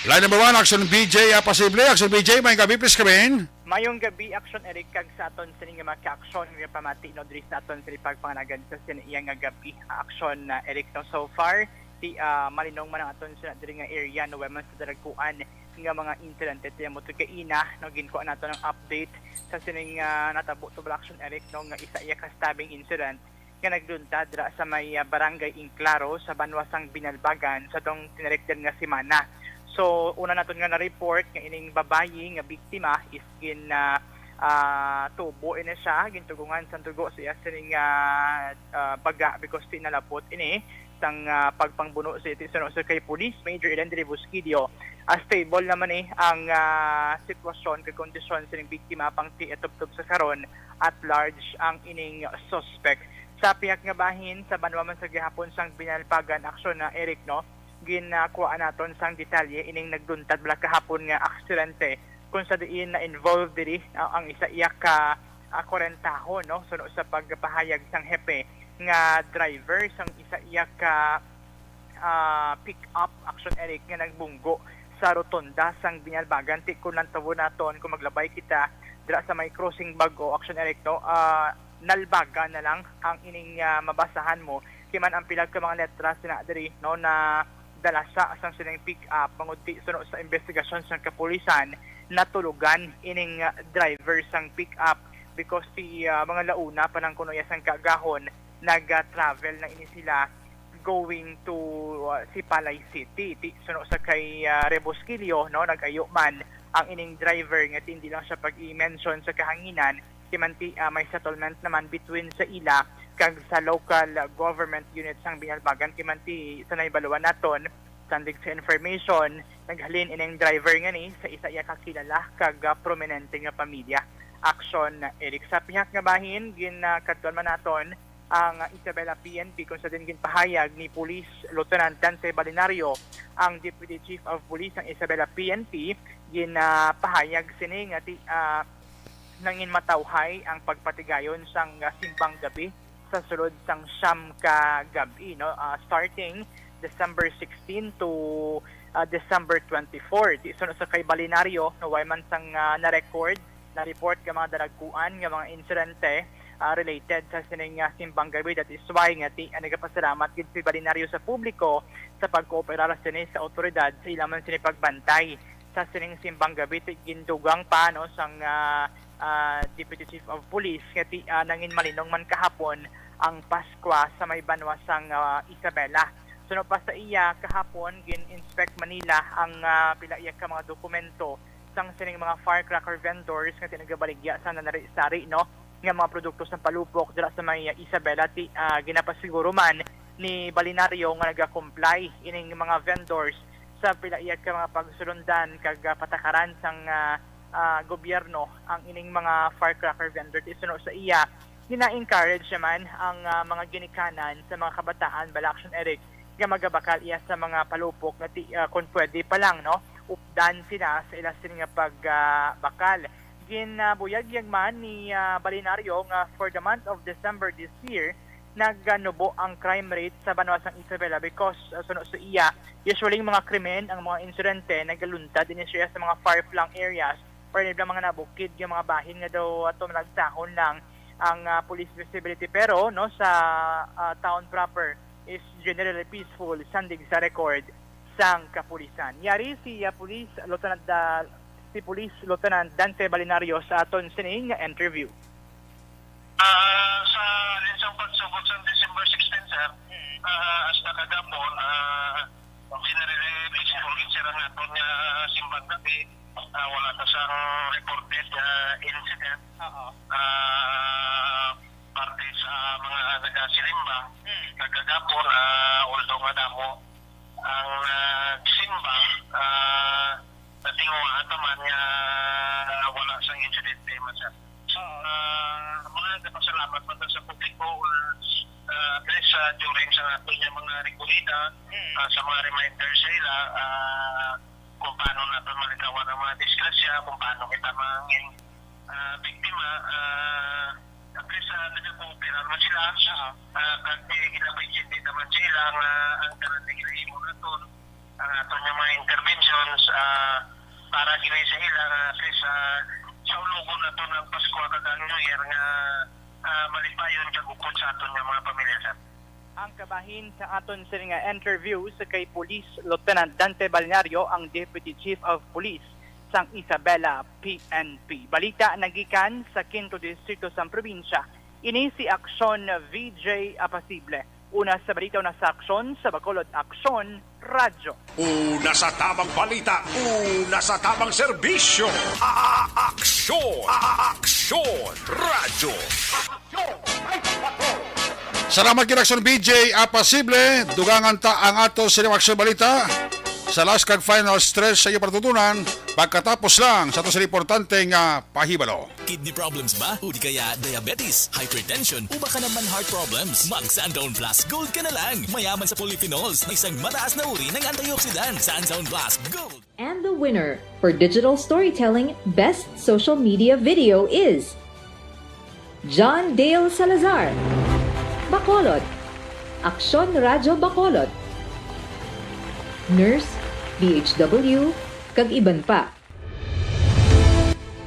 Line number 1, Action BJ Pasible. Action BJ, may gabi please kami. Mayong gabi, Action Eric, kag sa aton sa nga maka-action nga pamati no diri sa aton sa pagpanganagan sa iya nga gabi. Action Eric, no, so far si malinong man ang aton sa diri nga area no man sa dalaguan nga mga incident iti mo kaina no ginkuan nato ng update sa sining natabo to Action Eric no nga isa iya ka stabbing incident nga nagduntad dira sa may barangay Inclaro sa Banwasang Binalbagan sa dong tinarektan nga semana. So, una naton nga na-report nga ining babayi nga biktima is tubo ini siya, gintugungan sa tugo siya sining baga because tinalapot ini sang pagpangbuno sa iti suno kay Police Major Elendry Busquidio. Stable naman ang sitwasyon kay kondisyon sining biktima pang tiatubtub sa karon at large ang ining suspect. Sa piyak nga bahin sa Banwa man sa gihapon sang Binalbagan aksyon na Eric no ginakuha naton sang detalye ining nagduntad bala kahapon nga aksidente kung sa diin na involved diri ang isa iya ka 40 no suno sa pagpahayag sang hepe nga driver sang isa iya ka pick up Action Eric nga nagbunggo sa rotonda sang Binalbagan ti kun nantawo naton kung maglabay kita dira sa may crossing bago Action Eric no nalbaga na lang ang ining mabasahan mo kiman ang pilag ka mga letra sina diri no na dala sa sang sining pick up mangudti suno sa investigasyon sa kapulisan natulugan ining driver sang pick up because si mga launa panang kuno ya sang kagahon nag-travel na ini sila going to Sipalay City suno sa kay Rebosquillo no nagayo man ang ining driver nga hindi lang siya pag-i-mention sa kahanginan kimanti may settlement naman between sa ila kag sa local government unit sang Binalbagan kimanti sa naibaluan naton sandig sa information naghalin ining driver nga ni sa isa iya kakilala kag prominente nga pamilya Action Eric sa pihak nga bahin ginakadtuan man naton ang Isabela PNP kung sa din ginpahayag ni Police Lieutenant Dante Balinario, ang Deputy Chief of Police ng Isabela PNP, ginpahayag sini nga nangin matawhay ang pagpatigayon sang simbang gabi sa sulod sang siyam ka gabi, no? Starting December 16 to December 24. Di sunod sa kay Balinario, no, way man sang na-record, na-report ka mga dalagkuan, nga mga insidente related sa sining simbang gabi. That is why nga nagapasalamat gid si Balinario sa publiko sa pagkooperar sini sa otoridad sa ilang man sini pagbantay sa sining simbang gabi. Gindugang pa no sang Deputy Chief of Police nga nangin malinong man kahapon ang Paskwa sa may banwa sang Isabela. Suno pa sa iya kahapon gin-inspect Manila ang pila iya ka mga dokumento sang sining mga firecracker vendors nga tinagabaligya sa nanari-sari, no, nga mga produkto sa palupok dira sa may Isabela. Ginapasiguro man ni Balinario nga naga-comply ining mga vendors sa pila iya ka mga pagsulundan kag patakaran sang gobyerno ang ining mga firecracker vendor. Isuno sa iya, gina-encourage naman ang mga ginikanan sa mga kabataan, Balaction Eric, nga magabakal iya sa mga palupok na kung pwede pa lang, no, updan sila sa ilang nga pagbakal. Ginabuyag man ni Balinario nga for the month of December this year, nagnubo ang crime rate sa Banwasang Isabela because suno sa iya, usually mga krimen, ang mga insidente nagaluntad din siya sa mga far-flung areas, pero mga nabukid yung mga bahin nga daw nagsahon lang ang police visibility. Pero no, sa town proper is generally peaceful, sandig sa record sang kapulisan. Yari si Police Lieutenant Dante Balinario sa aton sining interview. Sa linsang pagsugod sa December 16, sir, as nakagapon, generally peaceful sir ang aton nga simbang gabi. Wala na siyang reported incident. Parte sa mga nagasilimba. Kagagapon, although nga damo ang simba, natinguan naman nga wala siyang incident. Mga nagpasalamat man sa publiko at least during sa ating mga regulida, sa mga reminders sila, kung paano natin malikawan ang mga disgrasya, kung paano kita maging biktima, at least nagkakooperar naman sila, kasi ginapagin din naman sila ang karating ilahimo natin, ang ating mga interventions, para ginawa sa ilang, at least sa ulugon natin ng Pasko at ang New Year nga malipayon kagukod sa ating mga pamilya, sir. Ang kabahin sa aton sa nga interview sa kay Police Lieutenant Dante Balinario, ang Deputy Chief of Police sang Isabela PNP. Balita nagikan sa 5th Distrito sa probinsya. Ini si Aksyon VJ Apasible. Una sa balita, una sa Aksyon sa Bacolod Aksyon Radyo. Una sa tamang balita, una sa tamang serbisyo. Aksyon! Aksyon! Radyo! Salamat kinaksyon BJ Apasible. Dugangan ta ang ato sa aksyon balita. Sa last kag final stress sa iyo patutunan, pagkatapos lang sa ito sa importante nga pahibalo. Kidney problems ba? O di kaya diabetes, hypertension, o baka naman heart problems? Mag Sundown Plus Gold ka na lang. Mayaman sa polyphenols na isang mataas na uri ng antioxidant. Sundown Plus Gold. And the winner for Digital Storytelling Best Social Media Video is John Dale Salazar, Bacolod, Aksyon Radyo Bacolod, Nurse, DHW, kag iban pa.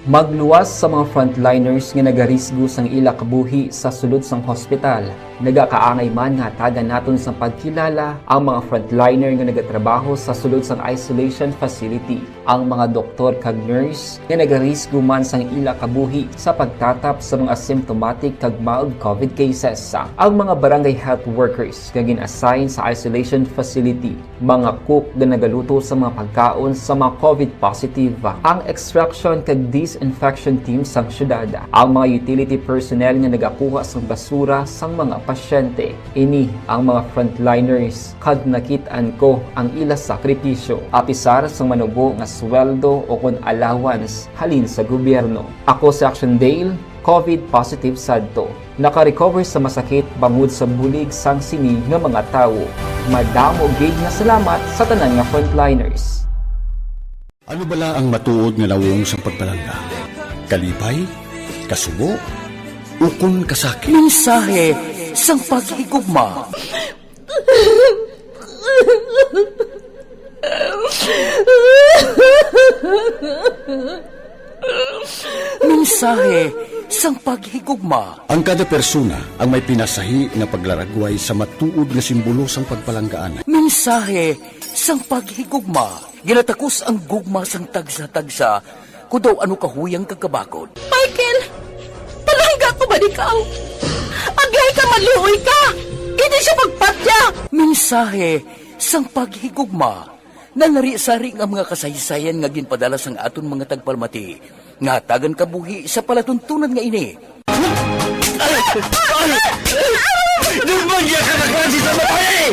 Magluwas sa mga frontliners nga nagarisgo sang ila kabuhi sa sulod sang hospital. Nagakaangay man nga tagan naton sa pagkilala ang mga frontliner nga nagatrabaho sa sulod sang isolation facility. Ang mga doktor kag nurse nga nagarisgo man sang ila kabuhi sa pagtatap sa mga symptomatic kag mild COVID cases. Ang mga barangay health workers nga gin-assign sa isolation facility, mga cook nga nagaluto sa mga pagkaon sa mga COVID positive. Ang extraction kag disinfection team sang syudad, ang mga utility personnel nga nagakuha sang basura sang mga pasyente. Ini ang mga frontliners kag nakitaan ko ang ila sakripisyo apisar sang manubo nga sweldo o kun allowance halin sa gobyerno. Ako si Action Dale, COVID positive sadto. Naka-recover sa masakit bangod sa bulig sang sini nga mga tawo. Madamo gid nga salamat sa tanan nga frontliners. Ano bala ang matuod nga lawong sa pagpalangga? Kalipay? Kasubo? Ukon kasakit? Mensahe sang paghigugma. Mensahe sang paghigugma. Ang kada persona ang may pinasahi nga paglaragway sa matuod nga simbolo sang pagpalanggaan. Mensahe sang paghigugma. Ginatakos ang gugma sang tagsa-tagsa kung daw ano kahuyang kagkabakod. Michael! Palangga ko ba ikaw? Agay ka malihoy ka! Hindi siya magpatya! Mensahe sang paghigugma. Nanari-sari ang mga kasaysayan nga ginpadala sang aton mga tagpalmati. Nga tagan kabuhi sa palatuntunan nga ini. Dumagya ka na klase sa mapay!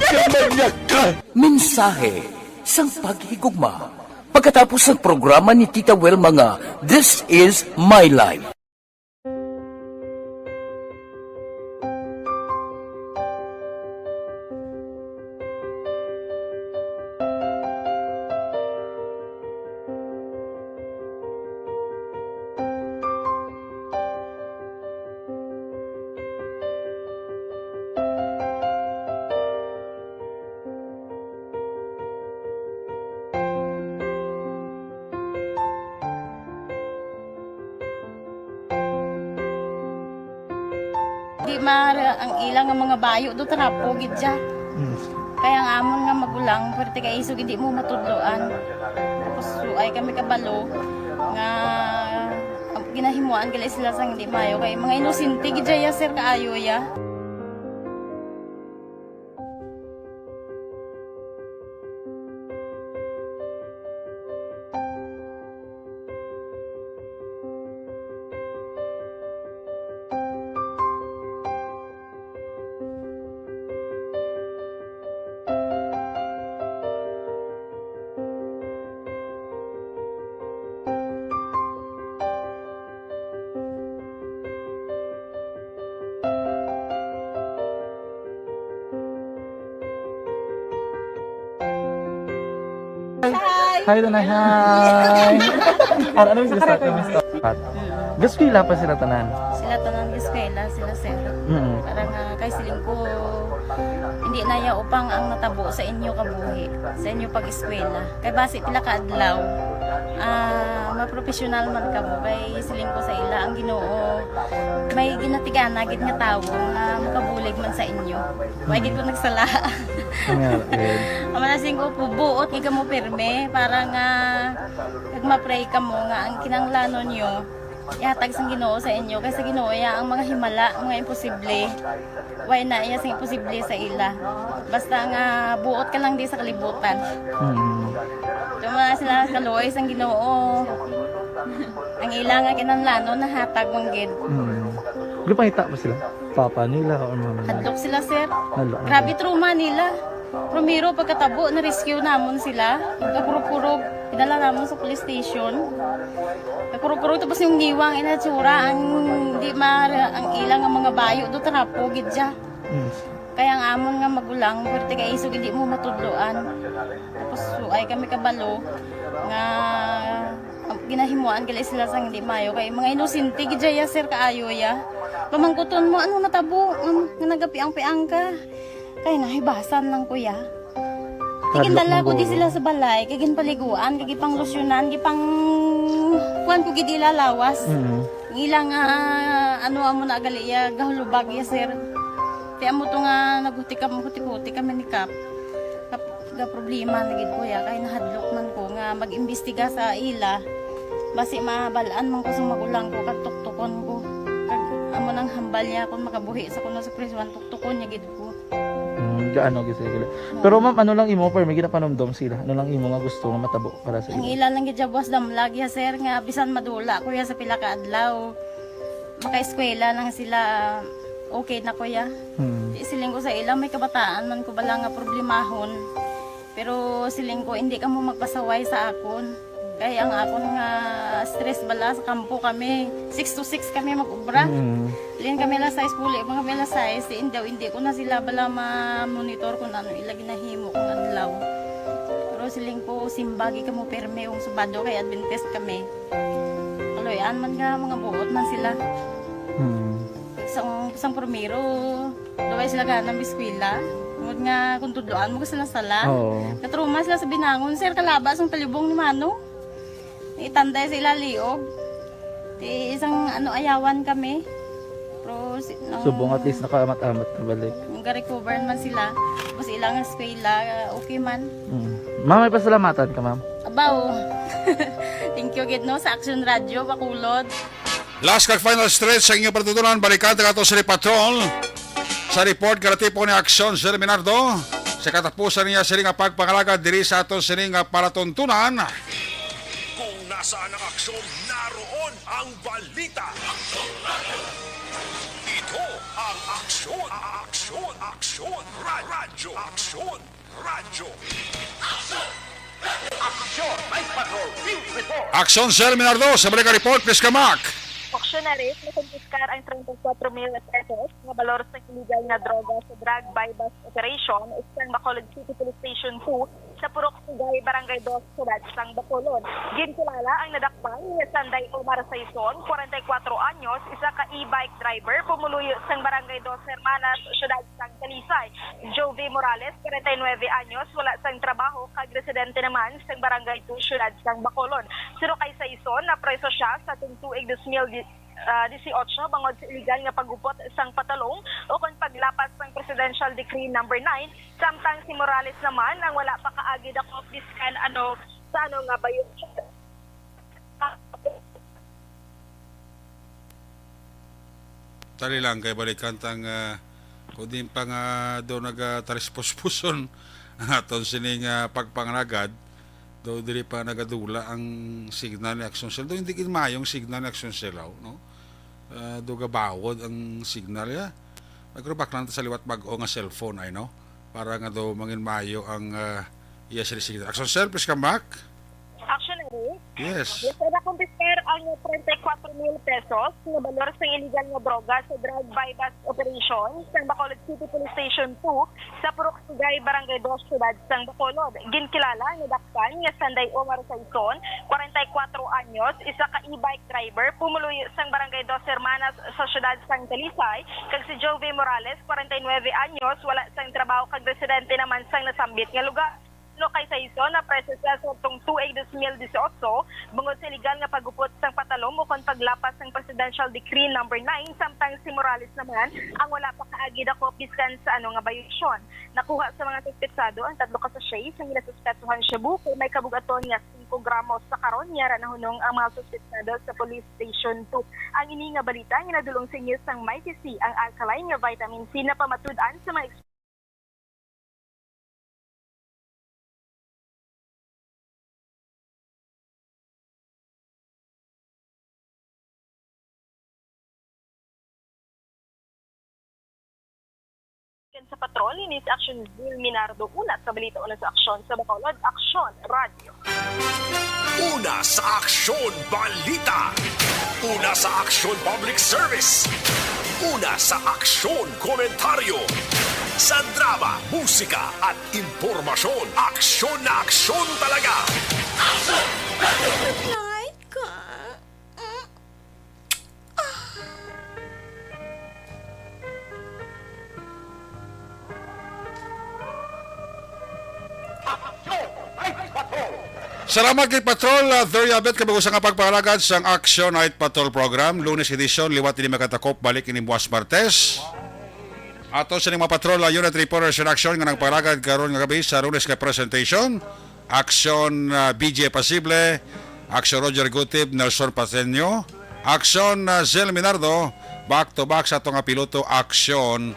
Dumagya ka! Mensahe sang paghigugma. Pagkatapos ng programa ni Tita Welma nga, This is My Life. Di mara ang ilang nga mga bayo do tarapo gid siya. Kaya ang amon nga magulang pwerte kay isog hindi mo matudloan. Tapos suay kami kabalo nga ginahimuan gila sila sang hindi mayo kay mga inosente gid ya sir kaayo ya. Hi, Tanay. Hi. Ano yung start? Gusto pa sila tanan. Sila tanan eskwela, sila sir. Parang kay siling ko hindi na ya upang ang natabo sa inyo kabuhi, sa inyo pag-eskwela. Kay base pila ka adlaw. Maprofessional man ka mo kay siling ko sa ila ang Ginoo. May ginatigana gid nga tawo nga makabulig man sa inyo. Way gid ko nagsala. Amanasing ko po buot nga mo pirme para nga kag ma-pray ka mo nga ang kinanglanon nyo ihatag sang Ginoo sa inyo kaysa Ginoo ya ang mga himala, mga imposible. Way na iya sang imposible sa ila. Basta nga buot ka lang di sa kalibutan. Tuma sila kaluoy sang Ginoo. Ang ila nga kinanglanon nahatag mong gid. Gupangita ba sila? Papa nila o mama nila? Hadlok sila sir. Hadlok. Grabe trauma nila. Primero pagkatabo na rescue namon sila. Kakurog-kurog. Idala namon sa police station. Kakurog-kurog tapos yung giwang inatsura ang di ang ilang nga mga bayo do tarapo gid siya. Kaya ang amon nga magulang pwerte kay isog hindi mo matudloan. Tapos suay kami kabalo nga ginahimuan gila sila sang hindi mayo kay mga inosente gid ya sir kaayo ya. Pamangkuton mo ano natabo nga nagapiang-piang ka. Kay nahibasan lang kuya. Kigindala ko di sila sa balay, kagin paliguan, kagi pang losyunan, gi pang kuan ko gid ilalawas. Ilang ano amo na gali ya gahulubag ya sir. Ti amo to nga naghuti kami ni Kap. Ga problema na gid kuya kay nahadlok man ko nga mag-imbestiga sa ila. Basi mabalaan man ko sa magulang ko kag tuktukon ko. Kag amo nang hambal niya kung makabuhi sa kuno sa prison tuktukon niya gid ko. Gaano gid sila. Pero ma'am, ano lang imo per may ginapanomdom sila? Ano lang imo nga gusto nga matabo para sa Ang ila? ila lang gid jabwas damlag ya sir nga bisan madula kuya sa pila ka adlaw. Maka-eskwela lang sila okay na kuya. Siling ko sa ila may kabataan man ko bala nga problemahon. Pero siling ko hindi ka mo magpasaway sa akon. Kaya ang akong stress bala sa kampo kami. 6 to 6 kami mag-ubra. Lin kami la size puli, mga kami la size. Hindi ko na sila bala ma-monitor kung ano ilagi na himo kung adlaw. Pero siling po simbagi kamo perme yung subado kay Adventist kami. Aloyan man nga mga buot man sila. Isang primero, daway sila ka ng biskwila. Ngunit nga kung tudloan mo kasi na sala. Katruma sila sa binangon, sir, kalabas ang talibong ni Mano. Itanday sila liog. Isang ayawan kami. Pero, Subong at least nakaamat-amat na balik. Ga-recover man sila. Tapos ilang eskwela, okay man. Ma'am, may pasalamatan ka, ma'am? Abaw. Thank you, Gidno, sa Action Radio, Bakulod. Last kag final stretch sa inyong patutunan, balikan taga to sa Patrol. Sa report karatipo ni Aksyon Sir Minardo, sa katapusan niya siling pagpangalaga diri sa aton siling palatuntunan. Kung nasaan ang aksyon, naroon ang balita. Ito ang aksyon, aksyon, aksyon, radyo, aksyon, radyo. Aksyon, Night Patrol, Field Report. Aksyon Sir Minardo, sa balik report, please kamak. Auctionary, nakumpiskar ang 34 mil pesos na balor sa illegal na droga sa drug buy-bust operation sa Bacolod City Police Station 2 sa Purok Sugay, Barangay 2, Sudad, Sang Bacolod. Ginkulala ang nadakpan ni Sanday Omar Saison, 44 anyos, isa ka e-bike driver, pumuluyo sang Barangay 2, Hermanas, Sudad, Sang Talisay. Jovi Morales, 49 anyos, wala sang trabaho, kag residente naman sang Barangay 2, Sudad, Sang Bacolod. Siro kay Saison, na preso siya sa tuntuig 2018 bangod sa illegal nga pagupot sang patalong o kung paglapas ng Presidential Decree No. 9. Samtang si Morales naman ang wala pa kaagi dako biskan sa nga ba yun. Tali lang kay balikan tang kung pa nga doon nagtarispospuson ang aton sining pagpangragad do dili pa nagadula ang signal ni Action Cell. Do hindi kinmayong signal ni Action Cell, no? Do gabawod ang signal ya. Nagrubak lang sa liwat bag-o nga cellphone ay no. Para nga do mangin mayo ang iya signal. Action Cell, please come back. Auctionary? Yes. Yes, nakumpiskar ang 34 mil pesos na balor sa illegal nga droga sa drug buy-bust operation sa Bacolod City Police Station 2 sa Purok Sugay, Barangay 2, Sudad, Sang Bacolod. Ginkilala ni dakpan nga Sanday Omar Saison, 44 anyos, isa ka e-bike driver, pumuluyo sang Barangay 2, Hermanas sa Sudad, Sang Talisay, kag si Jovi Morales, 49 anyos, wala sang trabaho kag residente naman sang nasambit nga lugar. No kay Saison na preso sa tong 2018 bungod sa legal nga pagupot sang patalom o kon paglapas ng Presidential Decree No. 9 samtang si Morales naman ang wala pa kaagi dako biskan sa nga bayosyon. Nakuha sa mga suspetsado ang 3 ka sachet sa ginasuspetsuhan Shabu kay may kabugaton nga 5 gramos sa karon niya ra nahunong ang mga suspetsado sa Police Station 2. Ang ini nga balita nga nadulong sa inyo sang Mighty C ang alkaline nga vitamin C na pamatud-an sa mga sa patrol ni sa Action Bill Minardo una sa balita una sa aksyon sa Bacolod Aksyon Radio. Una sa aksyon balita. Una sa aksyon public service. Una sa aksyon komentaryo. Sa drama, musika at impormasyon. Aksyon na aksyon talaga. Light ka. Salamat kay Patrol. There you have it. Kabagusan nga pagpalagad sa Action Night Patrol Program. Lunes edition, liwat ini makatakop, balik ini buwas Martes. Ato sa mga Patrol, unit reporters in action nga nagpalagad karon nga gabi sa Lunes kay presentation. Action BJ Pasible, Action Roger Gutib, Nelson Pateño, Action Zel Minardo, back to back sa itong piloto Action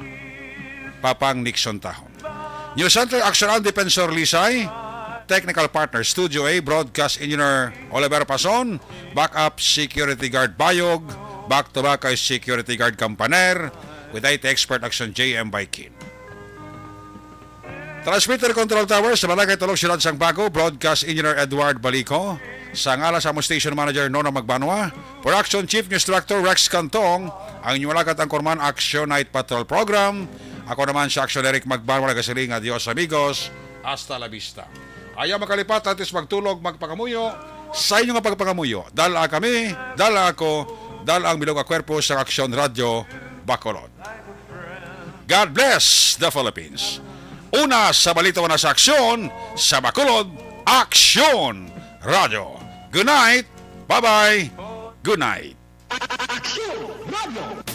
Papang Nixon Tahon. News Center, Action Andy Pensor Lisay, Technical Partner Studio A, Broadcast Engineer Oliver Pason, Backup Security Guard Bayog, back to back ay Security Guard Campaner, with IT Expert Action JM Baikin. Transmitter Control Tower sa Balagay Tulog Siyudad Sang Bago, Broadcast Engineer Edward Balico, Sa ngala sa among station manager Nona Magbanwa, Production Chief News Director Rex Cantong, ang inyong lakat ang Korman Action Night Patrol Program. Ako naman si Action Eric Magbanwa, nagasiling adios amigos, hasta la vista. Ayaw makalipat atis magtulog, magpangamuyo, sa inyong pagpangamuyo. Dala kami, dala ako, dala ang bilog kwerpo sa Action Radio Bacolod. God bless the Philippines. Una sa balita na sa aksyon, sa Bacolod, Action Radio. Good night, bye-bye, good night. Action Radio.